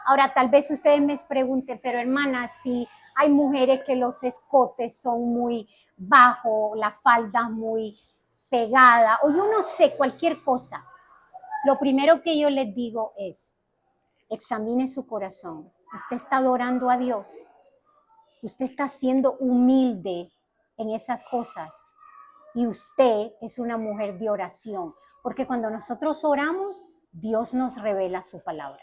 Speaker 1: Ahora, tal vez ustedes me pregunten, pero hermana, si hay mujeres que los escotes son muy bajos, la falda muy pegada, o yo no sé, cualquier cosa. Lo primero que yo les digo es, examine su corazón. Usted está adorando a Dios. Usted está siendo humilde en esas cosas. Y usted es una mujer de oración. Porque cuando nosotros oramos, Dios nos revela su palabra.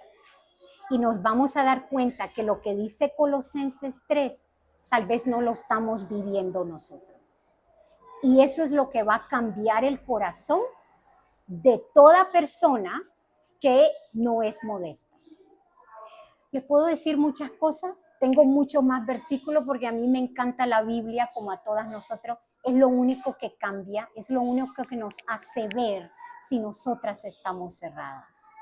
Speaker 1: Y nos vamos a dar cuenta que lo que dice Colosenses 3, tal vez no lo estamos viviendo nosotros. Y eso es lo que va a cambiar el corazón de toda persona que no es modesta. Les puedo decir muchas cosas, tengo muchos más versículos porque a mí me encanta la Biblia como a todas nosotros. Es lo único que cambia, es lo único que nos hace ver si nosotras estamos cerradas.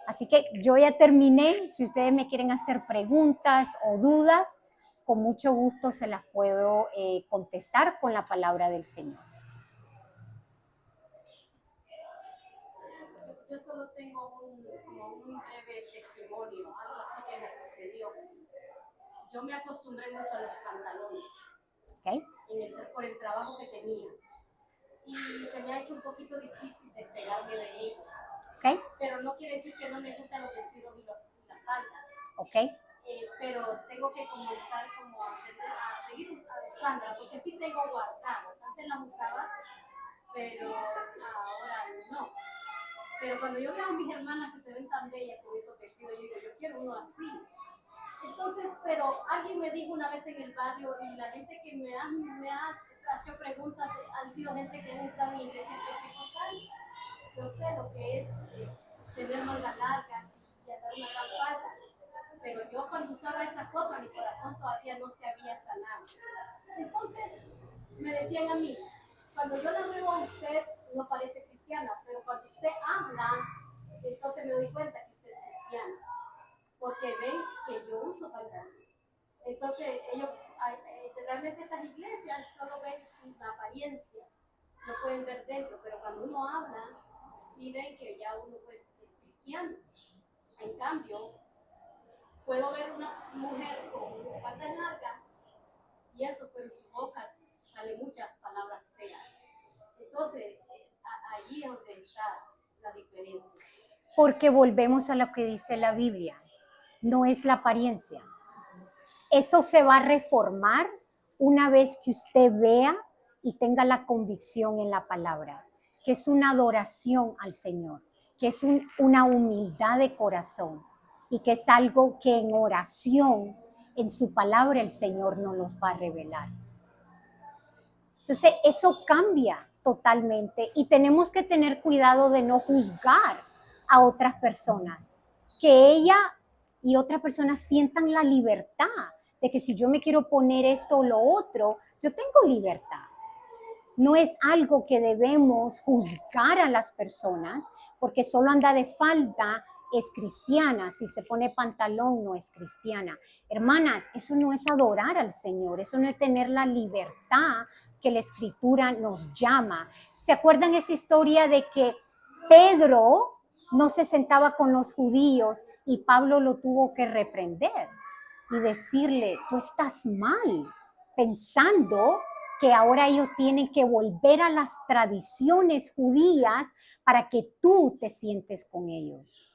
Speaker 1: Así que yo ya terminé. Si ustedes me quieren hacer preguntas o dudas, con mucho gusto se las puedo contestar con la palabra del Señor.
Speaker 5: Yo solo tengo un breve testimonio, algo así que me sucedió. Yo me acostumbré mucho a los pantalones,
Speaker 1: ¿Okay?
Speaker 5: por el trabajo que tenía. Y se me ha hecho un poquito difícil despegarme de ellos.
Speaker 1: ¿Okay?
Speaker 5: Pero no quiere decir que no me gustan los vestidos y las faldas.
Speaker 1: ¿Okay?
Speaker 5: Pero tengo que comenzar como a seguir usándolas, porque sí tengo guardadas. Antes las usaba, pero ahora no. Pero cuando yo veo a mis hermanas que se ven tan bellas con esos vestidos, yo digo, yo quiero uno así. Entonces, pero alguien me dijo una vez en el barrio, y la gente que me ha hecho preguntas han sido gente que han estado en iglesia pentecostal. Yo sé lo que es tener mangas largas y andar una gran falda, pero yo cuando usaba esas cosas, mi corazón todavía no se había sanado. Entonces, me decían a mí, cuando yo la veo a usted, no parece cristiana, pero cuando usted habla, entonces me doy cuenta que usted es cristiana, porque ven que yo uso pantalón. Entonces, ellos, realmente estas iglesias solo ven la apariencia, no pueden ver dentro, pero cuando uno habla, sí ven que ya uno pues, es cristiano. En cambio, puedo ver una mujer con faldas largas y eso, pero en su boca sale muchas palabras feas. Entonces, ahí es donde está la diferencia.
Speaker 1: Porque volvemos a lo que dice la Biblia, no es la apariencia. Eso se va a reformar una vez que usted vea y tenga la convicción en la palabra, que es una adoración al Señor, que es una humildad de corazón y que es algo que en oración, en su palabra, el Señor nos los va a revelar. Entonces, eso cambia totalmente y tenemos que tener cuidado de no juzgar a otras personas, que ella y otras personas sientan la libertad de que si yo me quiero poner esto o lo otro, yo tengo libertad. No es algo que debemos juzgar a las personas porque solo anda de falda es cristiana, si se pone pantalón no es cristiana. Hermanas, eso no es adorar al Señor, eso no es tener la libertad que la Escritura nos llama. ¿Se acuerdan esa historia de que Pedro no se sentaba con los judíos y Pablo lo tuvo que reprender y decirle, tú estás mal, pensando que ahora ellos tienen que volver a las tradiciones judías para que tú te sientes con ellos.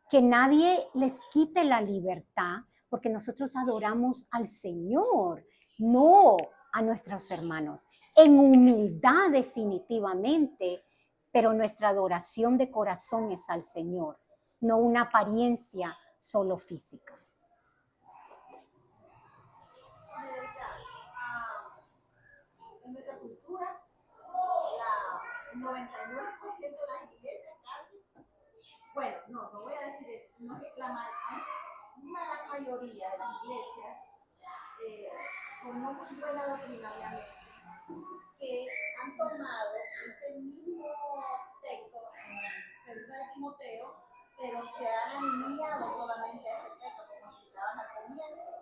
Speaker 1: Que nadie les quite la libertad, porque nosotros adoramos al Señor, no a nuestros hermanos, en humildad definitivamente, pero nuestra adoración de corazón es al Señor, no una apariencia solo física.
Speaker 3: En nuestra cultura, el 99% de las iglesias casi, bueno, no voy a decir eso, sino que una gran mayoría de las iglesias, con no muy buena doctrina, obviamente, que han tomado este mismo texto, en 2 de Timoteo, pero se han alineado solamente a ese texto, como explicaban al comienzo,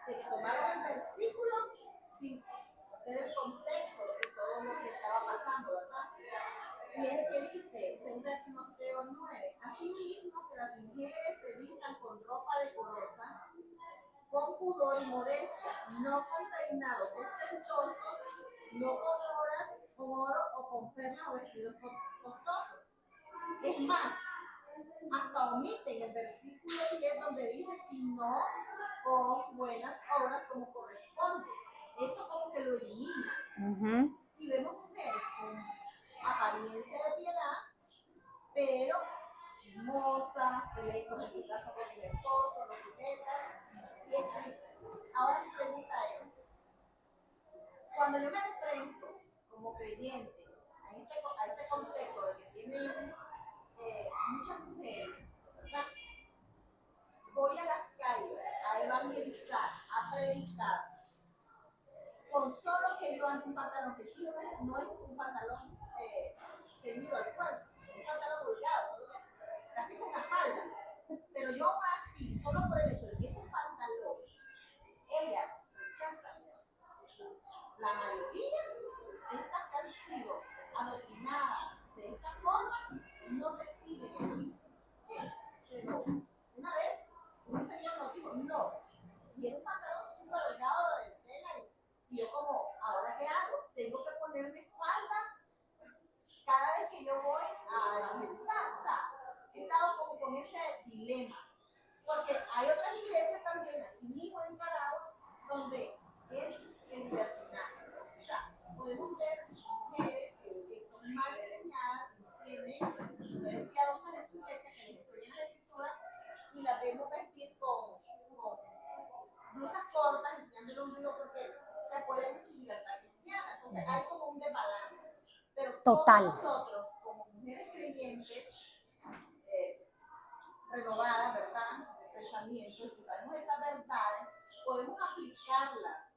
Speaker 3: de que tomaron el versículo sin ver el contexto de todo lo que estaba pasando, ¿verdad? Y es el que dice, 2 de Timoteo 9, asimismo que las mujeres se vistan con ropa decorosa, con pudor y modestia, no con peinados ostentosos, no con oro o con perlas o vestidos costosos. Es más, hasta omiten el versículo 10 donde dice, sino con buenas obras como corresponde. Eso como que lo elimina. Y vemos mujeres con apariencia de piedad, pero chismosas, pleitos en su casa con su esposo, lo sujetan y estrictas. Ahora mi pregunta es, cuando yo me enfrento como creyente a este contexto de que tienen muchas mujeres, ¿verdad? Voy a las calles a evangelizar, a predicar, con solo que yo ande un pantalón que no es un pantalón ceñido al cuerpo, un pantalón holgado, solo que casi como una falda, pero yo así, solo por el hecho de que es un pantalón, ellas rechazan. La mayoría de estas que han sido adoctrinadas de esta forma no reciben el mismo. Pero una vez un señor nos dijo no, y era un pantalón súper delgado de tela, y yo como, ¿ahora qué hago? Tengo que ponerme falda cada vez que yo voy a evangelizar. O sea, he estado como con ese dilema, porque hay otras iglesias también aquí mismo en Nicaragua donde es el libertinaje. O sea, podemos ver mujeres que son mal diseñadas, no tienen piadosas en su iglesia, que les enseñan la escritura, y las vemos vestir con blusas cortas, enseñando el ombligo, porque se apoyan en su libertad cristiana. Entonces hay como un desbalance. Pero
Speaker 1: total.
Speaker 3: Nosotros, como mujeres creyentes, renovadas, ¿verdad? De pensamientos, que sabemos estas verdades, podemos aplicarlas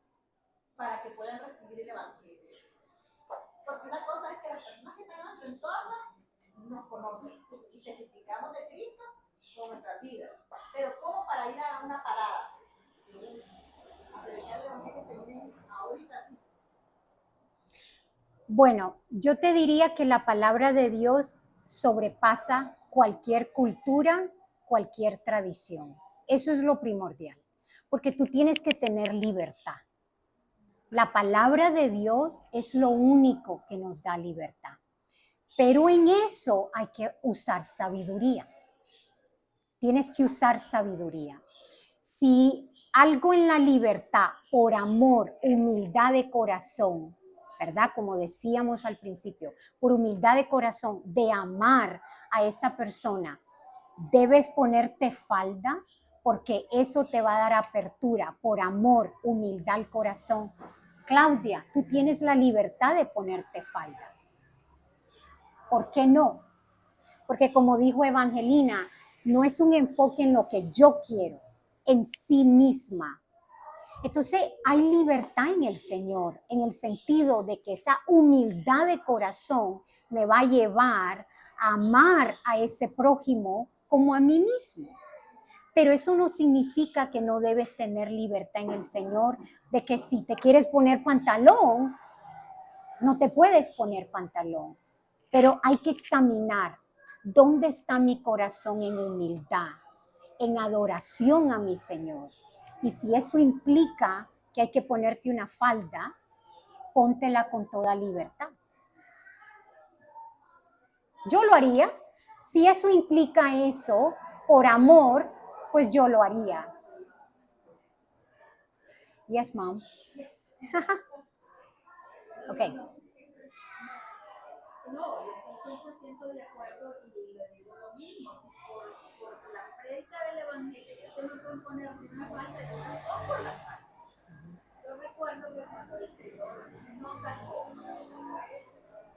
Speaker 3: para que puedan recibir el evangelio. Porque una cosa es que las personas que están en nuestro entorno nos conocen y testificamos de Cristo con nuestra vida. Pero ¿cómo para ir a una parada? A predicar el evangelio que vienen ahorita sí.
Speaker 1: Bueno, yo te diría que la palabra de Dios sobrepasa cualquier cultura, cualquier tradición. Eso es lo primordial, porque tú tienes que tener libertad. La palabra de Dios es lo único que nos da libertad. Pero en eso hay que usar sabiduría. Tienes que usar sabiduría. Si algo en la libertad, por amor, humildad de corazón, ¿verdad? Como decíamos al principio, por humildad de corazón, de amar a esa persona, debes ponerte falda, porque eso te va a dar apertura, por amor, humildad al corazón. Claudia, tú tienes la libertad de ponerte falda. ¿Por qué no? Porque como dijo Evangelina, no es un enfoque en lo que yo quiero, en sí misma. Entonces hay libertad en el Señor, en el sentido de que esa humildad de corazón me va a llevar a amar a ese prójimo como a mí mismo. Pero eso no significa que no debes tener libertad en el Señor, de que si te quieres poner pantalón, no te puedes poner pantalón. Pero hay que examinar dónde está mi corazón en humildad, en adoración a mi Señor. Y si eso implica que hay que ponerte una falda, póntela con toda libertad. Yo lo haría. Si eso implica eso, por amor, pues yo lo haría. Yes, mom.
Speaker 5: Yes.
Speaker 1: Okay.
Speaker 5: No, yo estoy 100% de acuerdo y le digo lo mismo. Si por la prédica del evangelio yo te me puedo poner una falta, yo no pongo la falta. Yo recuerdo que cuando el Señor nos sacó, en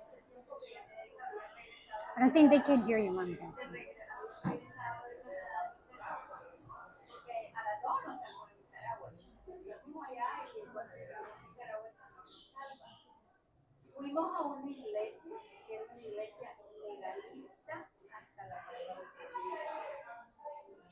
Speaker 5: ese tiempo que ya me había regresado.
Speaker 1: I don't think they can hear you, mom.
Speaker 5: Regresado de Nicaragua, porque a las dos nos sacó de Nicaragua. Fuimos allá y cuando llegamos a Nicaragua el Señor nos salva. Fuimos a una iglesia, que era una iglesia legalista hasta la palabra de Dios.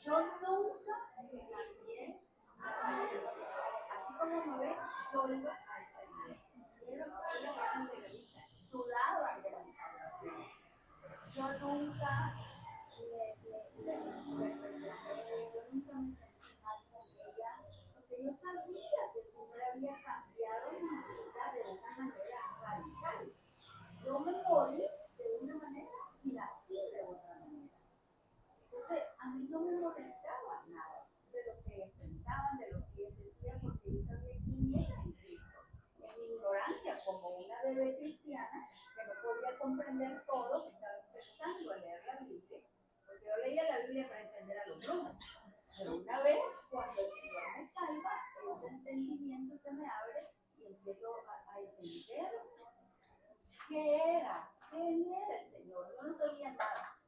Speaker 5: Yo nunca me cambié a iglesia. Así como me ve, yo iba a esa iglesia. Ellos eran legalistas, dudaban de mi salvación. Yo nunca yo nunca me sentí mal con ella, porque yo sabía que el Señor había cambiado mi vida de una manera radical. Yo me morí de una manera y nací de otra manera. Entonces, a mí no me molestaba nada de lo que ellos pensaban, de lo que ellos decían, porque yo sabía quién era en Cristo. En mi ignorancia, como una bebé cristiana, que no podía comprender todo, que estaba empezando a leer la Biblia, porque yo leía la Biblia para entender a los brujos. Pero una vez, cuando el Señor me salva, ese entendimiento se me abre y empiezo a entender qué era el Señor. Yo no sabía nada.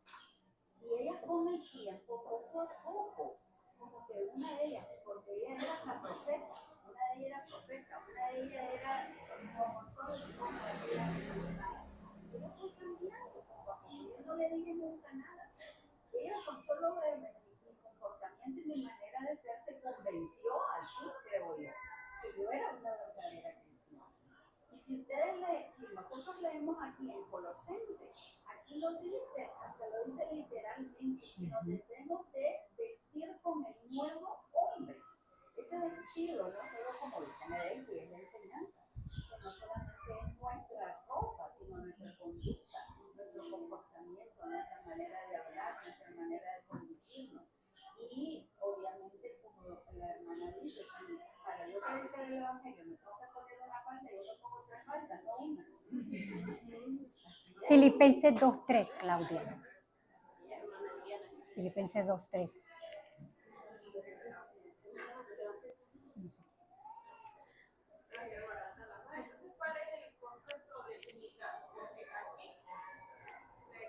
Speaker 5: Y ellas con el tiempo, poco a poco, como que una de ellas, porque ella era la profeta, una de ellas era profeta, una de ellas era como todo el mundo, ella fue cambiando, yo no le dije nunca nada. Ella con solo verme mi comportamiento y mi manera de ser se convenció al fin, creo yo, que yo era una verdadera cristiana. Y si ustedes leen, si nosotros leemos aquí en Colosenses, aquí lo dice, hasta lo dice literalmente, que nos debemos de vestir con el nuevo hombre. Ese vestido, no solo como dice Medellín, que es la enseñanza, que no solamente es nuestra ropa, sino nuestra conducta, nuestro comportamiento, nuestra manera de hablar, nuestra manera de conducirnos. Y obviamente, como la hermana dice, si para yo predicar el evangelio me tengo que poner una falda, yo me pongo tres faldas, no una.
Speaker 1: Filipenses 2:3, Claudia. Filipenses 2:3.
Speaker 6: Entonces, ¿cuál es el concepto de humildad? Porque aquí,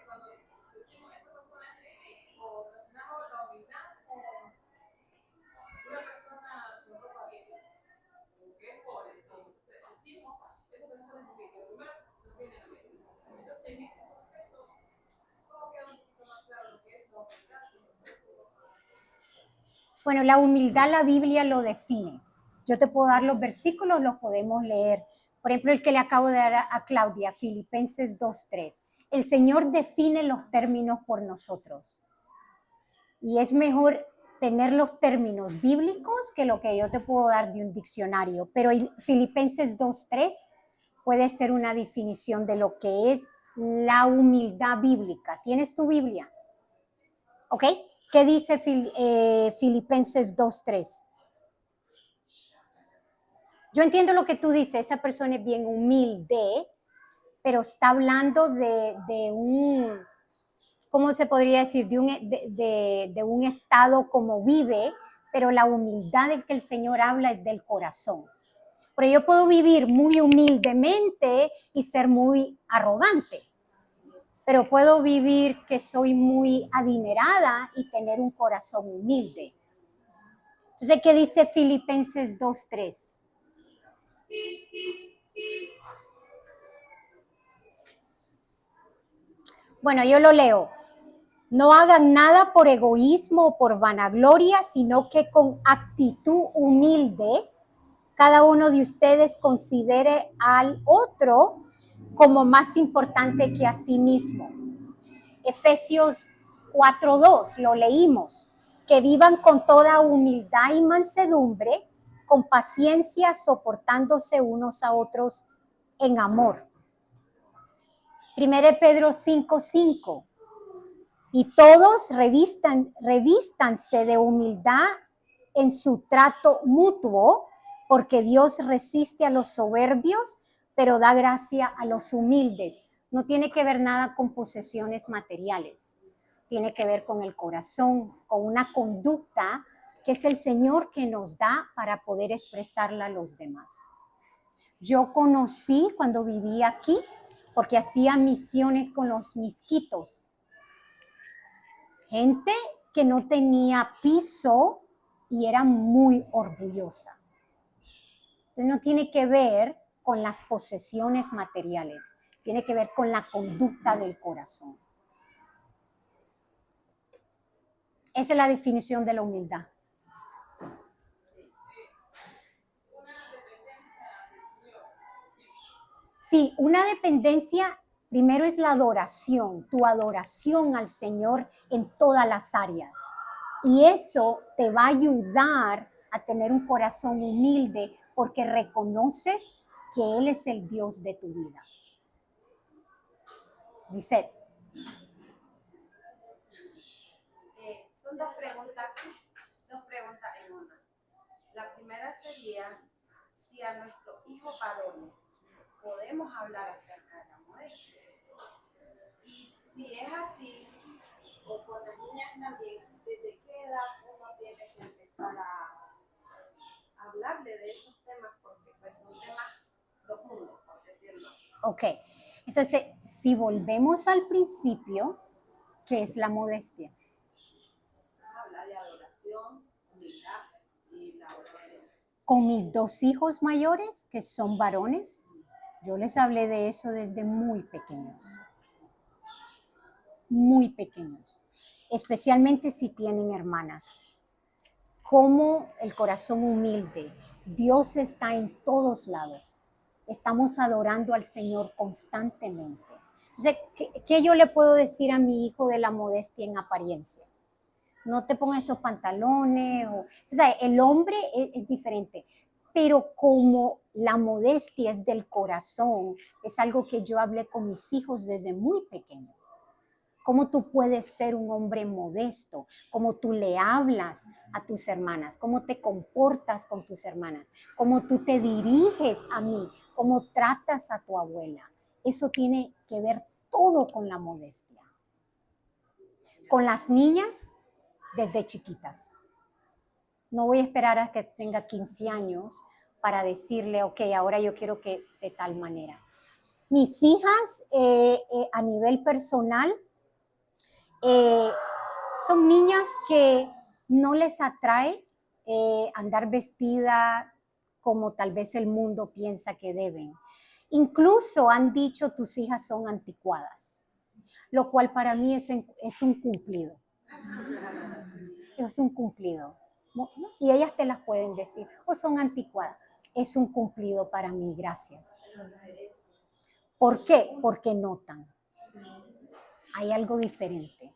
Speaker 6: cuando decimos esa persona o relacionamos la humildad con una persona con ropa vieja, que es pobre, entonces decimos, esa persona es humilde, lo primero que se nos viene a la mente. Entonces, en este concepto, ¿cómo queda un poquito más claro lo que es la humildad?
Speaker 1: Bueno, la humildad la Biblia lo define. Yo te puedo dar los versículos, los podemos leer. Por ejemplo, el que le acabo de dar a Claudia, Filipenses 2:3. El Señor define los términos por nosotros. Y es mejor tener los términos bíblicos que lo que yo te puedo dar de un diccionario. Pero Filipenses 2:3 puede ser una definición de lo que es la humildad bíblica. ¿Tienes tu Biblia? ¿Ok? ¿Qué dice Filipenses 2:3? Yo entiendo lo que tú dices, esa persona es bien humilde, pero está hablando de un, ¿cómo se podría decir? De un estado como vive, pero la humildad del que el Señor habla es del corazón. Pero yo puedo vivir muy humildemente y ser muy arrogante. Pero puedo vivir que soy muy adinerada y tener un corazón humilde. Entonces, ¿qué dice Filipenses 2:3? Bueno, yo lo leo. No hagan nada por egoísmo o por vanagloria, sino que con actitud humilde, cada uno de ustedes considere al otro como más importante que a sí mismo. Efesios 4:2, lo leímos, que vivan con toda humildad y mansedumbre, con paciencia, soportándose unos a otros en amor. 1 Pedro 5:5, y todos revístanse de humildad en su trato mutuo, porque Dios resiste a los soberbios, pero da gracia a los humildes. No tiene que ver nada con posesiones materiales, tiene que ver con el corazón, con una conducta que es el Señor que nos da para poder expresarla a los demás. Yo conocí cuando vivía aquí, porque hacía misiones con los misquitos, gente que no tenía piso y era muy orgullosa. Entonces no tiene que ver con las posesiones materiales, tiene que ver con la conducta del corazón. Esa es la definición de la humildad. Sí, una dependencia, primero es la adoración, tu adoración al Señor en todas las áreas. Y eso te va a ayudar a tener un corazón humilde porque reconoces que Él es el Dios de tu vida. Lisette.
Speaker 4: Son dos preguntas en una. La primera sería si a nuestros hijos varones podemos hablar acerca de la modestia. Y si es así, o con las niñas también, ¿desde qué edad uno tiene que empezar a hablarle de esos temas? Porque pues son temas profundos, por decirlo así.
Speaker 1: Ok, entonces si volvemos al principio, ¿qué es la modestia?
Speaker 4: Habla de adoración, humildad y la oración.
Speaker 1: Con mis dos hijos mayores, que son varones, yo les hablé de eso desde muy pequeños, especialmente si tienen hermanas. Como el corazón humilde, Dios está en todos lados. Estamos adorando al Señor constantemente. Entonces, ¿qué yo le puedo decir a mi hijo de la modestia en apariencia? No te pongas esos pantalones. Entonces, el hombre es diferente, pero como la modestia es del corazón, es algo que yo hablé con mis hijos desde muy pequeño. ¿Cómo tú puedes ser un hombre modesto? ¿Cómo tú le hablas a tus hermanas? ¿Cómo te comportas con tus hermanas? ¿Cómo tú te diriges a mí? ¿Cómo tratas a tu abuela? Eso tiene que ver todo con la modestia. Con las niñas, desde chiquitas. No voy a esperar a que tenga 15 años para decirle, ok, ahora yo quiero que de tal manera. Mis hijas, a nivel personal, son niñas que no les atrae andar vestida como tal vez el mundo piensa que deben. Incluso han dicho tus hijas son anticuadas, lo cual para mí es un cumplido. Es un cumplido. Y ellas te las pueden decir, o son anticuadas. Es un cumplido para mí, gracias. ¿Por qué? Porque notan. Hay algo diferente.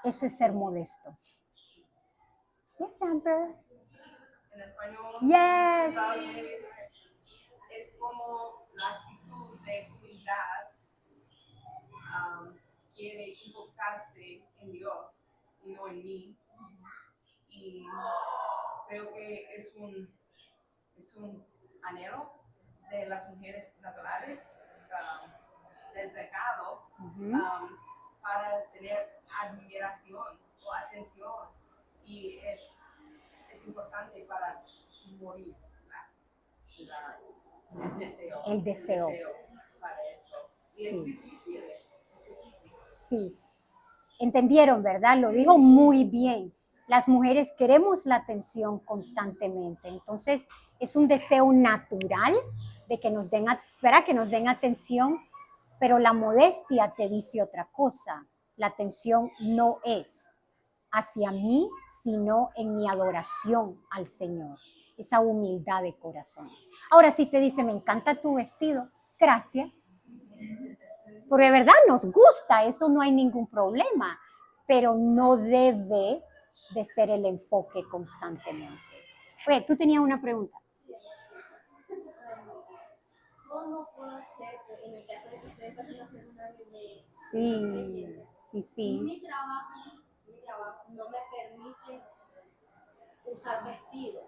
Speaker 1: Eso es ser modesto. Yes, Amber.
Speaker 6: En español.
Speaker 1: Yes.
Speaker 6: Es como la actitud de humildad quiere invocarse en Dios y no en mí. Y creo que es un anhelo de las mujeres naturales del pecado para tener admiración o atención, y es importante para morir el deseo para esto. Y sí. Es difícil.
Speaker 1: Sí, entendieron, ¿verdad? Lo dijo muy bien. Las mujeres queremos la atención constantemente, entonces es un deseo natural de que nos den, ¿verdad? Que nos den atención, pero la modestia te dice otra cosa. La atención no es hacia mí, sino en mi adoración al Señor, esa humildad de corazón. Ahora, si te dice, me encanta tu vestido, gracias, Porque de verdad nos gusta, eso no hay ningún problema, pero no debe de ser el enfoque constantemente. Oye, tú tenías una pregunta.
Speaker 5: ¿Cómo puedo hacer en el caso de que estoy empezando a hacer una bebé?
Speaker 1: Sí.
Speaker 5: Mi trabajo no me permite usar vestido.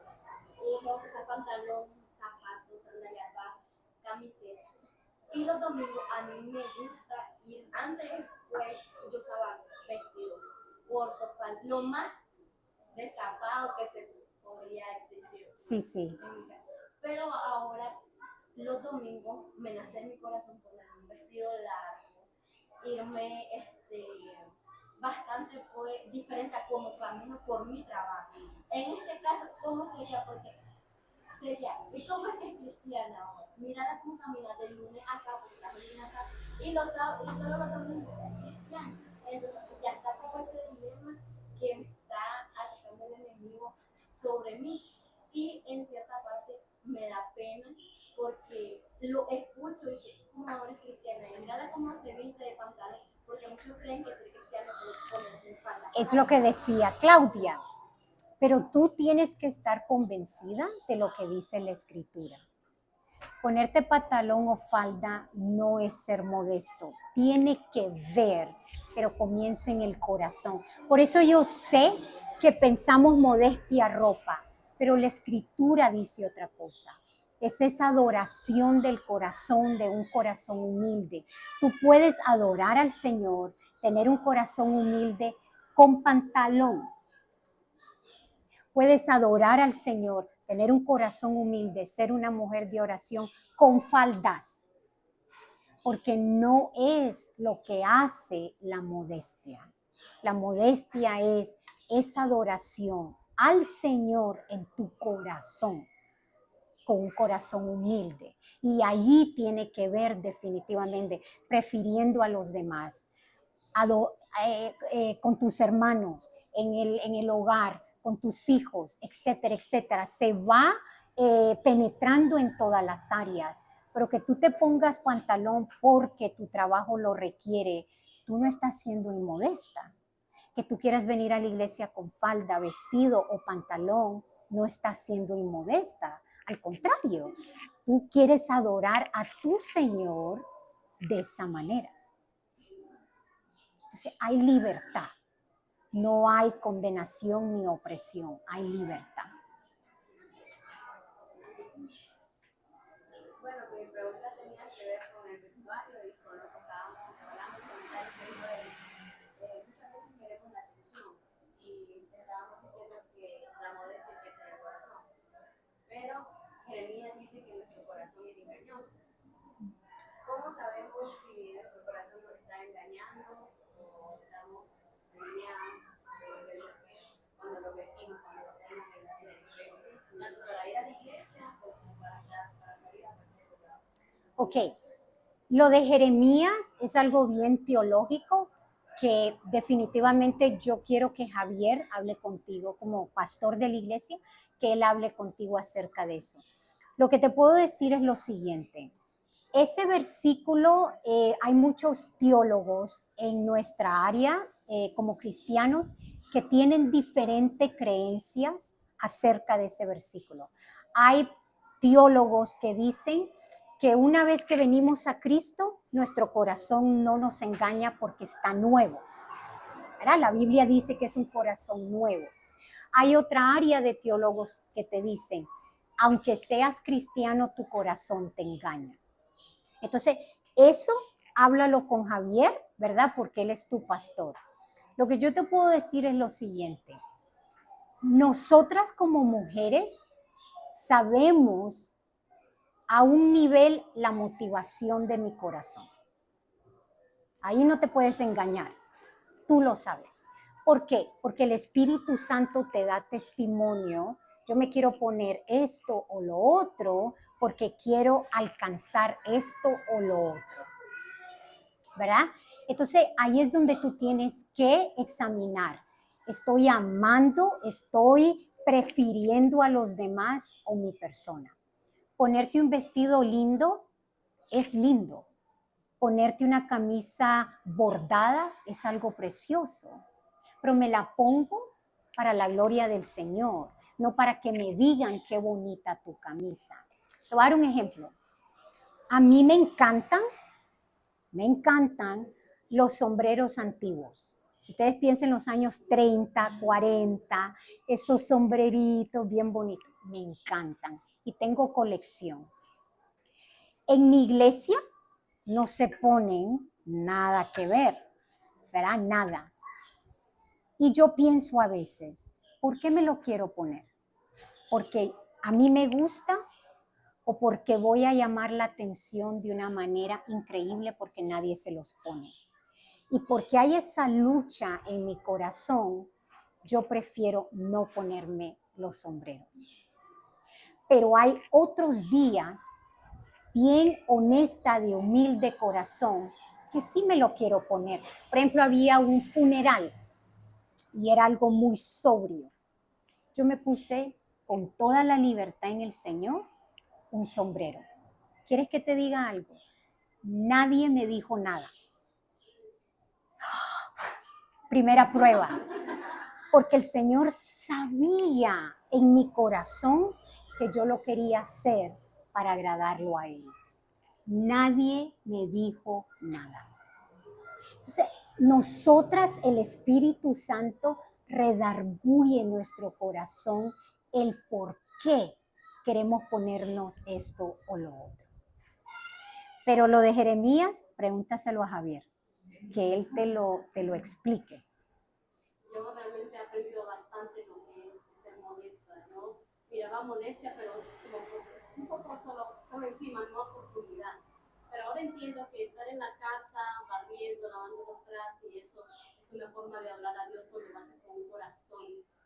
Speaker 5: Yo tengo que usar pantalón, zapatos, sandalias, camiseta. Y los domingos a mí me gusta ir, antes pues yo usaba vestido, corto, falda, lo más destapado que se podría existir.
Speaker 1: Sí.
Speaker 5: Pero ahora los domingos me nace en mi corazón poner un vestido largo, irme bastante pues, diferente a como camino por mi trabajo. En este caso, ¿cómo sería? Porque sería, ¿y cómo es que es cristiana ahora? Mírala cómo camina de lunes a sábado, y los sábados, y solo los domingos es cristiana. Entonces, ya está como ese dilema que me está atacando el enemigo sobre mí. Y en cierta parte me da pena porque lo escucho y que como ahora es cristiana. Y mírala cómo se viste de pantalón, porque muchos creen que ser cristiano es ponerse en falda.
Speaker 1: Es lo que decía Claudia. Pero tú tienes que estar convencida de lo que dice la Escritura. Ponerte pantalón o falda no es ser modesto. Tiene que ver, pero comienza en el corazón. Por eso yo sé que pensamos modestia ropa, pero la Escritura dice otra cosa. Es esa adoración del corazón, de un corazón humilde. Tú puedes adorar al Señor, tener un corazón humilde con pantalón. Puedes adorar al Señor, tener un corazón humilde, ser una mujer de oración con faldas, porque no es lo que hace la modestia. La modestia es esa adoración al Señor en tu corazón, con un corazón humilde. Y allí tiene que ver definitivamente prefiriendo a los demás, con tus hermanos, en el hogar, con tus hijos, etcétera, etcétera. Se va penetrando en todas las áreas, pero que tú te pongas pantalón porque tu trabajo lo requiere, tú no estás siendo inmodesta. Que tú quieras venir a la iglesia con falda, vestido o pantalón, no estás siendo inmodesta. Al contrario, tú quieres adorar a tu Señor de esa manera. Entonces hay libertad. No hay condenación ni opresión, hay libertad.
Speaker 5: Bueno, mi pregunta tenía que ver con el vestuario y con lo que estábamos hablando, con el tema de muchas veces queremos la atención y estábamos diciendo que la modestia empieza en el corazón. Pero Jeremías dice que nuestro corazón es engañoso. ¿Cómo sabemos si nuestro corazón nos está engañando o estamos engañando cuando lo vestimos, cuando lo tenemos en el espejo? Tanto para ir a la iglesia como para salir a cualquier lugar.
Speaker 1: Ok, lo de Jeremías es algo bien teológico que definitivamente yo quiero que Javier hable contigo como pastor de la iglesia, que él hable contigo acerca de eso. Lo que te puedo decir es lo siguiente. Ese versículo, hay muchos teólogos en nuestra área como cristianos que tienen diferentes creencias acerca de ese versículo. Hay teólogos que dicen que una vez que venimos a Cristo, nuestro corazón no nos engaña porque está nuevo. ¿Verdad? La Biblia dice que es un corazón nuevo. Hay otra área de teólogos que te dicen, aunque seas cristiano, tu corazón te engaña. Entonces, eso háblalo con Javier, ¿verdad? Porque él es tu pastor. Lo que yo te puedo decir es lo siguiente. Nosotras como mujeres sabemos a un nivel la motivación de mi corazón. Ahí no te puedes engañar. Tú lo sabes. ¿Por qué? Porque el Espíritu Santo te da testimonio. Yo me quiero poner esto o lo otro porque quiero alcanzar esto o lo otro. ¿Verdad? Entonces, ahí es donde tú tienes que examinar. ¿Estoy amando? ¿Estoy prefiriendo a los demás o mi persona? Ponerte un vestido lindo es lindo, Ponerte una camisa bordada es algo precioso, pero me la pongo para la gloria del Señor, no para que me digan qué bonita tu camisa. Te voy a dar un ejemplo. A mí me encantan los sombreros antiguos. Si ustedes piensan en los años 30, 40, esos sombreritos bien bonitos, me encantan y tengo colección. En mi iglesia no se ponen nada que ver, ¿verdad? Nada. Y yo pienso a veces, ¿por qué me lo quiero poner? ¿Porque a mí me gusta o porque voy a llamar la atención de una manera increíble porque nadie se los pone? Y porque hay esa lucha en mi corazón, yo prefiero no ponerme los sombreros. Pero hay otros días, bien honesta, de humilde corazón, que sí me lo quiero poner. Por ejemplo, había un funeral y era algo muy sobrio. Yo me puse con toda la libertad en el Señor un sombrero. ¿Quieres que te diga algo? Nadie me dijo nada. Primera prueba, porque el Señor sabía en mi corazón que yo lo quería hacer para agradarlo a Él. Nadie me dijo nada. Entonces, nosotras, el Espíritu Santo redarguye en nuestro corazón el por qué queremos ponernos esto o lo otro. Pero lo de Jeremías, pregúntaselo a Javier, que él te lo explique.
Speaker 5: Yo realmente he aprendido bastante lo que es ser modesta, ¿no? Miraba modestia, pero como pues, un poco solo encima, no a profundidad. Pero ahora entiendo que estar en la casa, barriendo, lavando los trastes, y eso es una forma de hablar a Dios cuando lo haces con un corazón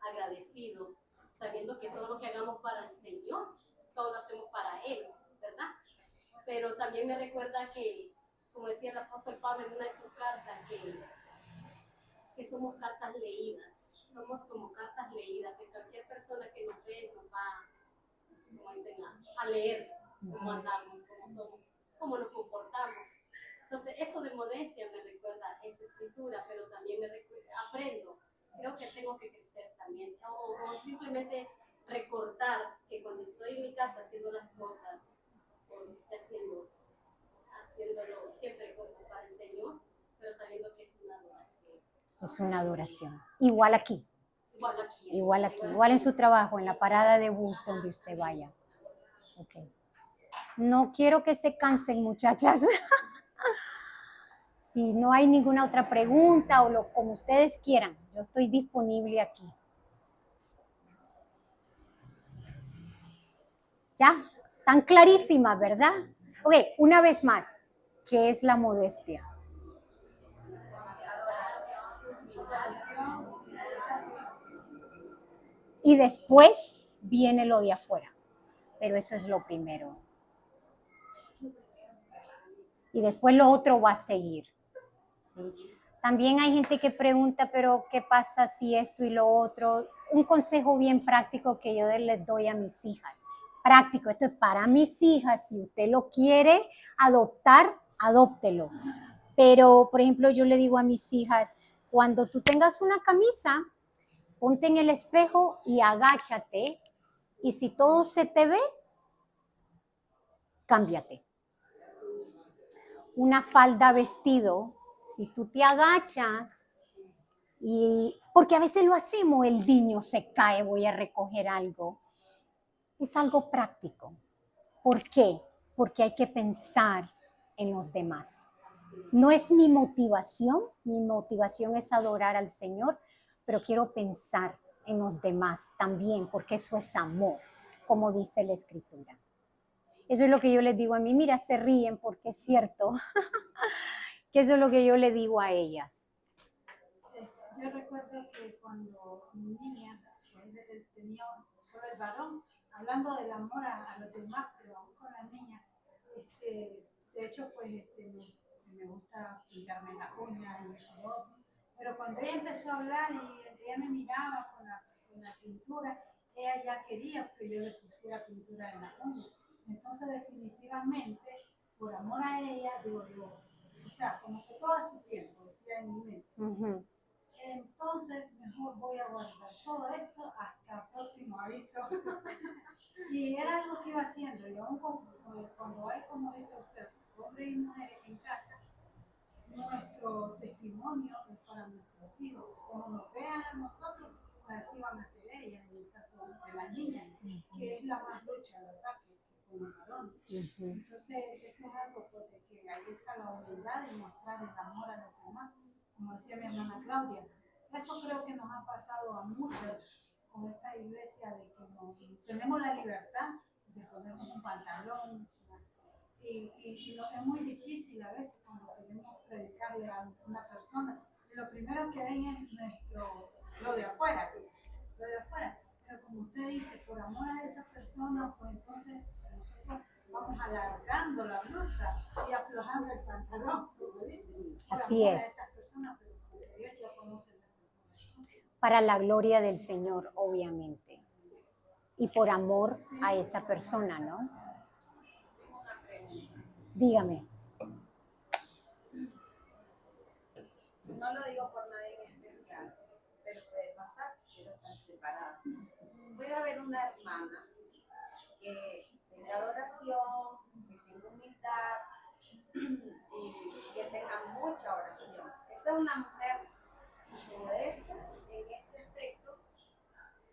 Speaker 5: agradecido, sabiendo que todo lo que hagamos para el Señor, todo lo hacemos para Él, ¿verdad? Pero también me recuerda que, como decía el apóstol Pablo en una de sus cartas, que somos cartas leídas, somos como cartas leídas, que cualquier persona que nos ve nos va, como dicen, a leer cómo andamos, cómo somos, cómo nos comportamos. Entonces, esto de modestia me recuerda esa escritura, pero también aprendo, creo que tengo que crecer también, o simplemente recordar que cuando estoy en mi casa haciendo las cosas, o lo que esté haciéndolo siempre como para el Señor, pero sabiendo que es una adoración.
Speaker 1: Es una adoración. Igual aquí.
Speaker 5: Igual aquí.
Speaker 1: Igual en su trabajo, en la parada de bus donde usted vaya. Okay. No quiero que se cansen, muchachas. Si no hay ninguna otra pregunta o como ustedes quieran, yo estoy disponible aquí. Ya, tan clarísima, ¿verdad? Ok, una vez más, ¿qué es la modestia? Y después viene lo de afuera, pero eso es lo primero. Y después lo otro va a seguir. ¿Sí? También hay gente que pregunta, pero ¿qué pasa si esto y lo otro? Un consejo bien práctico que yo les doy a mis hijas. Práctico, esto es para mis hijas. Si usted lo quiere adoptar, adóptelo. Pero, por ejemplo, yo le digo a mis hijas, cuando tú tengas una camisa, ponte en el espejo y agáchate. Y si todo se te ve, cámbiate. Una falda, vestido, si tú te agachas, porque a veces lo hacemos, el niño se cae, voy a recoger algo. Es algo práctico. ¿Por qué? Porque hay que pensar en los demás. No es mi motivación es adorar al Señor, pero quiero pensar en los demás también, porque eso es amor, como dice la Escritura. Eso es lo que yo les digo a mí. Mira, se ríen porque es cierto que eso es lo que yo le digo a ellas.
Speaker 2: Yo recuerdo que cuando mi niña tenía solo el varón, hablando del amor a los demás, pero aún con la niña, de hecho, pues me gusta pintarme las uñas y eso otro. Pero cuando ella empezó a hablar y ella me miraba con la pintura, ella ya quería que yo le pusiera pintura en las uñas. Entonces, definitivamente, por amor a ella, digo yo, sea, como que todo a su tiempo, decía en mi mente.
Speaker 1: Ujú.
Speaker 2: Entonces, mejor voy a guardar todo esto hasta el próximo aviso. Y era algo que iba haciendo. Y aún cuando hay, como dice usted, hombre y mujer en casa, nuestro testimonio es para nuestros hijos. Como nos vean a nosotros, pues así van a ser ellas, en el caso de las niñas, que es la más lucha, ¿verdad? Que con los varones. Entonces, eso es algo pues, de que ahí está la humildad de mostrar el amor a los demás. Como decía mi hermana Claudia, eso creo que nos ha pasado a muchas con esta iglesia de que tenemos la libertad de ponernos un pantalón y es muy difícil a veces cuando queremos predicarle a una persona. Y lo primero que ven es lo de afuera, pero como usted dice, por amor a esa persona, pues entonces nosotros vamos alargando la blusa y aflojando el pantalón, como dicen.
Speaker 1: Así es. Para la gloria del Señor, obviamente. Y por amor a esa persona, ¿no?
Speaker 4: Una pregunta.
Speaker 1: Dígame.
Speaker 4: No lo digo por nadie en especial, pero puede pasar, quiero estar preparada. Puede haber una hermana que tenga adoración, que tenga humildad y que tenga mucha oración. Esa es una mujer modesta en este aspecto,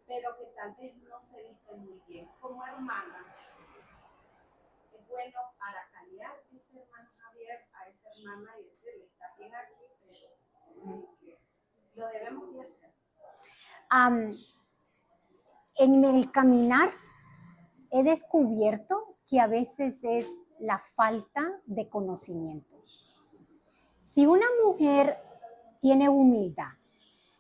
Speaker 4: pero que tal vez no se viste muy bien. Como hermana, es bueno para callar, dice hermano Javier, a esa hermana y decirle, está bien aquí, pero lo debemos de hacer.
Speaker 1: En el caminar he descubierto que a veces es la falta de conocimiento. Si una mujer tiene humildad,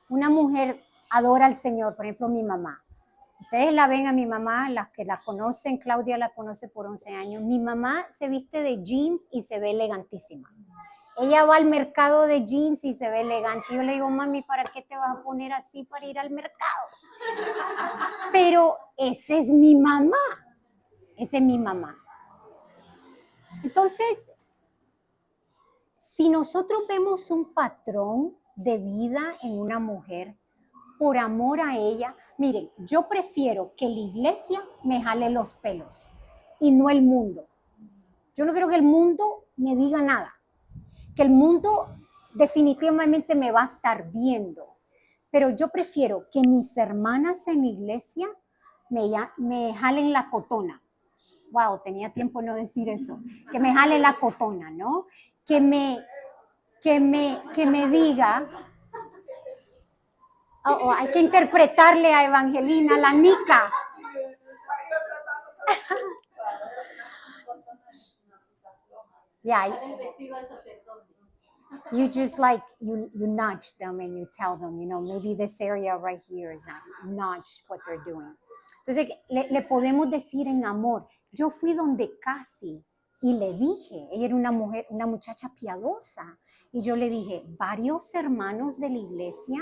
Speaker 1: una mujer adora al Señor, por ejemplo mi mamá. Ustedes la ven a mi mamá, las que la conocen, Claudia la conoce por 11 años. Mi mamá se viste de jeans y se ve elegantísima. Ella va al mercado de jeans y se ve elegante. Yo le digo, mami, ¿para qué te vas a poner así para ir al mercado? Pero esa es mi mamá. Esa es mi mamá. Entonces, si nosotros vemos un patrón de vida en una mujer, por amor a ella, miren, yo prefiero que la iglesia me jale los pelos y no el mundo. Yo no quiero que el mundo me diga nada, que el mundo definitivamente me va a estar viendo, pero yo prefiero que mis hermanas en la iglesia me jalen la cotona. Wow, tenía tiempo no decir eso. Que me jale la cotona, ¿no? Que me diga. Hay que interpretarle a Evangelina, la Nica. Yeah, you just like, you nudge them and you tell them, maybe this area right here is not nudge what they're doing. Entonces, le podemos decir en amor. Yo fui donde Casi y le dije, ella era una muchacha piadosa, y yo le dije, varios hermanos de la iglesia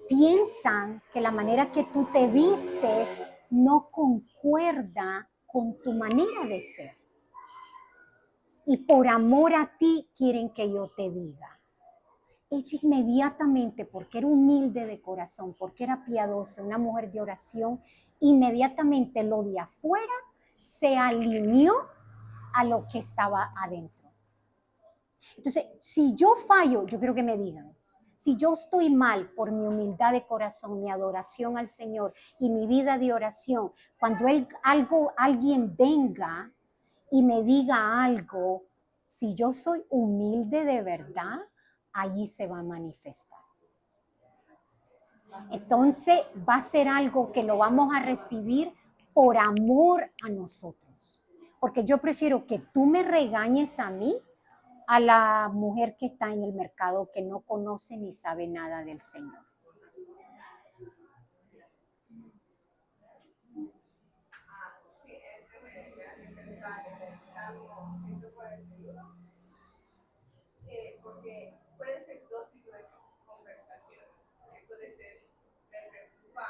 Speaker 1: piensan que la manera que tú te vistes no concuerda con tu manera de ser. Y por amor a ti quieren que yo te diga. Ella inmediatamente, porque era humilde de corazón, porque era piadosa, una mujer de oración, inmediatamente lo de afuera se alineó a lo que estaba adentro. Entonces, si yo fallo, yo quiero que me digan. Si yo estoy mal por mi humildad de corazón, mi adoración al Señor y mi vida de oración, cuando alguien venga y me diga algo, si yo soy humilde de verdad, allí se va a manifestar. Entonces va a ser algo que lo vamos a recibir por amor a nosotros. Porque yo prefiero que tú me regañes a mí, a la mujer que está en el mercado que no conoce ni sabe nada del Señor.
Speaker 6: Sí, me hace pensar en el Salmo 141, porque puede ser dos tipos de conversación. Puede ser, me preocupa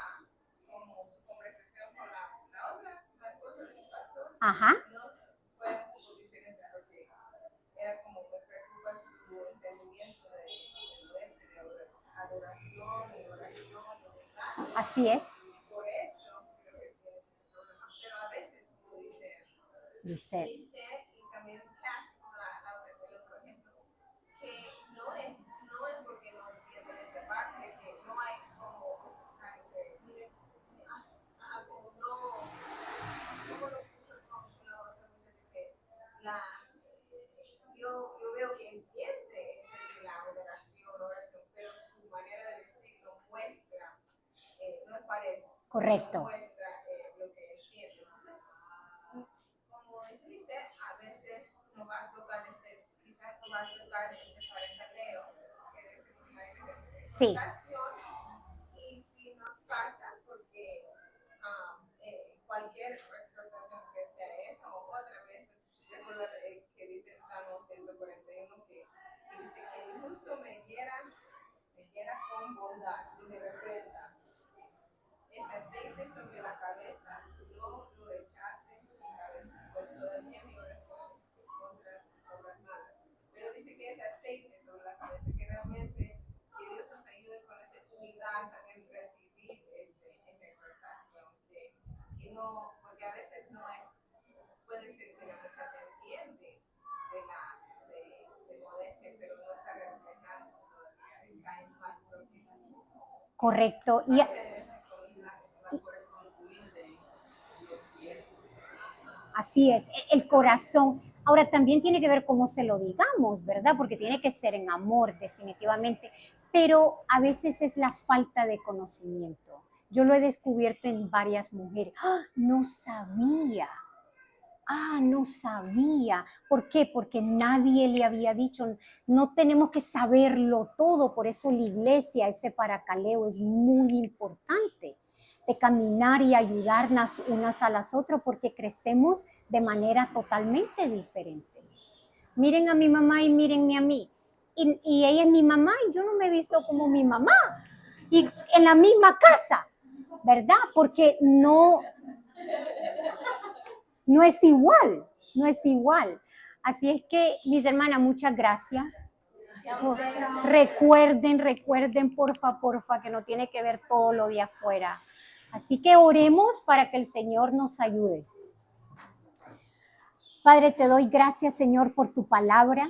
Speaker 6: como su conversación con la otra, la esposa del pastor.
Speaker 1: Ajá.
Speaker 6: No fue un poco diferente a lo que era como me preocupa su
Speaker 4: adoración y oración, ¿verdad?
Speaker 1: Así es,
Speaker 4: Por eso creo que tienes ese problema. Pero a veces, como
Speaker 1: dice.
Speaker 4: dice, y también Cass, como el otro ejemplo, que no es porque no entienden esa parte, que no hay como, como no lo puso con la otra muchacha que yo veo que entiende ese de la oración, pero su manera de vestir no muestra, no es parejo.
Speaker 1: Correcto.
Speaker 4: No muestra lo que entiende. Entonces, como dice Lice, a veces nos va a tocar quizás nos va a tocar ese parentaleo, que decimos en la iglesia,
Speaker 1: Sí.
Speaker 4: exhortación, y si nos pasa, porque cualquier exhortación que sea eso, o otra vez, recuerda que dice el Salmo 141, que dice que el justo me hiera con bondad y me reprenda. Ese aceite sobre la cabeza, no lo rechace mi cabeza, pues todavía mi oración es contra sus obras malas. Pero dice que ese aceite sobre la cabeza, que realmente que Dios nos ayude con esa humildad también recibir esa exhortación, que no, porque a veces no es, puede ser que la muchacha entiende de modestia, pero no está reflejando todavía el caen mal propio.
Speaker 1: Correcto. Y así es, el corazón. Ahora también tiene que ver cómo se lo digamos, ¿verdad? Porque tiene que ser en amor, definitivamente. Pero a veces es la falta de conocimiento. Yo lo he descubierto en varias mujeres. ¡Ah! No sabía. No sabía. ¿Por qué? Porque nadie le había dicho. No tenemos que saberlo todo. Por eso la iglesia, ese paracaleo es muy importante. De caminar y ayudarnos unas a las otras, porque crecemos de manera totalmente diferente. Miren a mi mamá y mírenme a mí. Y ella es mi mamá y yo no me he visto como mi mamá. Y en la misma casa, ¿verdad? Porque no es igual, no es igual. Así es que, mis hermanas, muchas gracias. Recuerden, porfa, que no tiene que ver todo lo de afuera. Así que oremos para que el Señor nos ayude. Padre, te doy gracias, Señor, por tu palabra.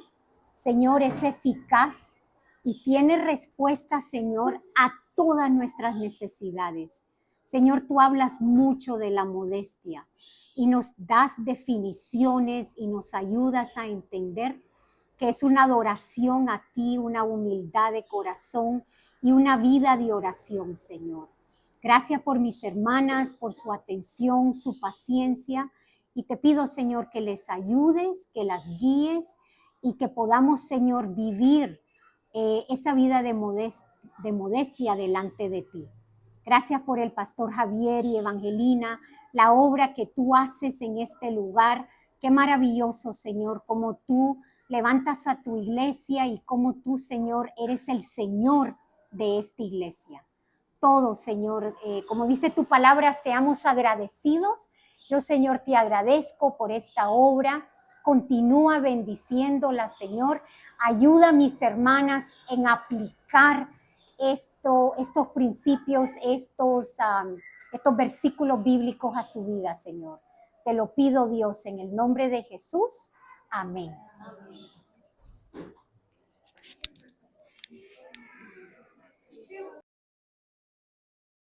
Speaker 1: Señor, es eficaz y tiene respuesta, Señor, a todas nuestras necesidades. Señor, tú hablas mucho de la modestia y nos das definiciones y nos ayudas a entender que es una adoración a ti, una humildad de corazón y una vida de oración, Señor. Gracias por mis hermanas, por su atención, su paciencia. Y te pido, Señor, que les ayudes, que las guíes y que podamos, Señor, vivir esa vida de modestia delante de ti. Gracias por el pastor Javier y Evangelina, la obra que tú haces en este lugar. Qué maravilloso, Señor, como tú levantas a tu iglesia y como tú, Señor, eres el Señor de esta iglesia. Todos, Señor, como dice tu palabra, seamos agradecidos. Yo, Señor, te agradezco por esta obra. Continúa bendiciéndola, Señor. Ayuda a mis hermanas en aplicar estos principios, estos versículos bíblicos a su vida, Señor. Te lo pido, Dios, en el nombre de Jesús. Amén. Amén.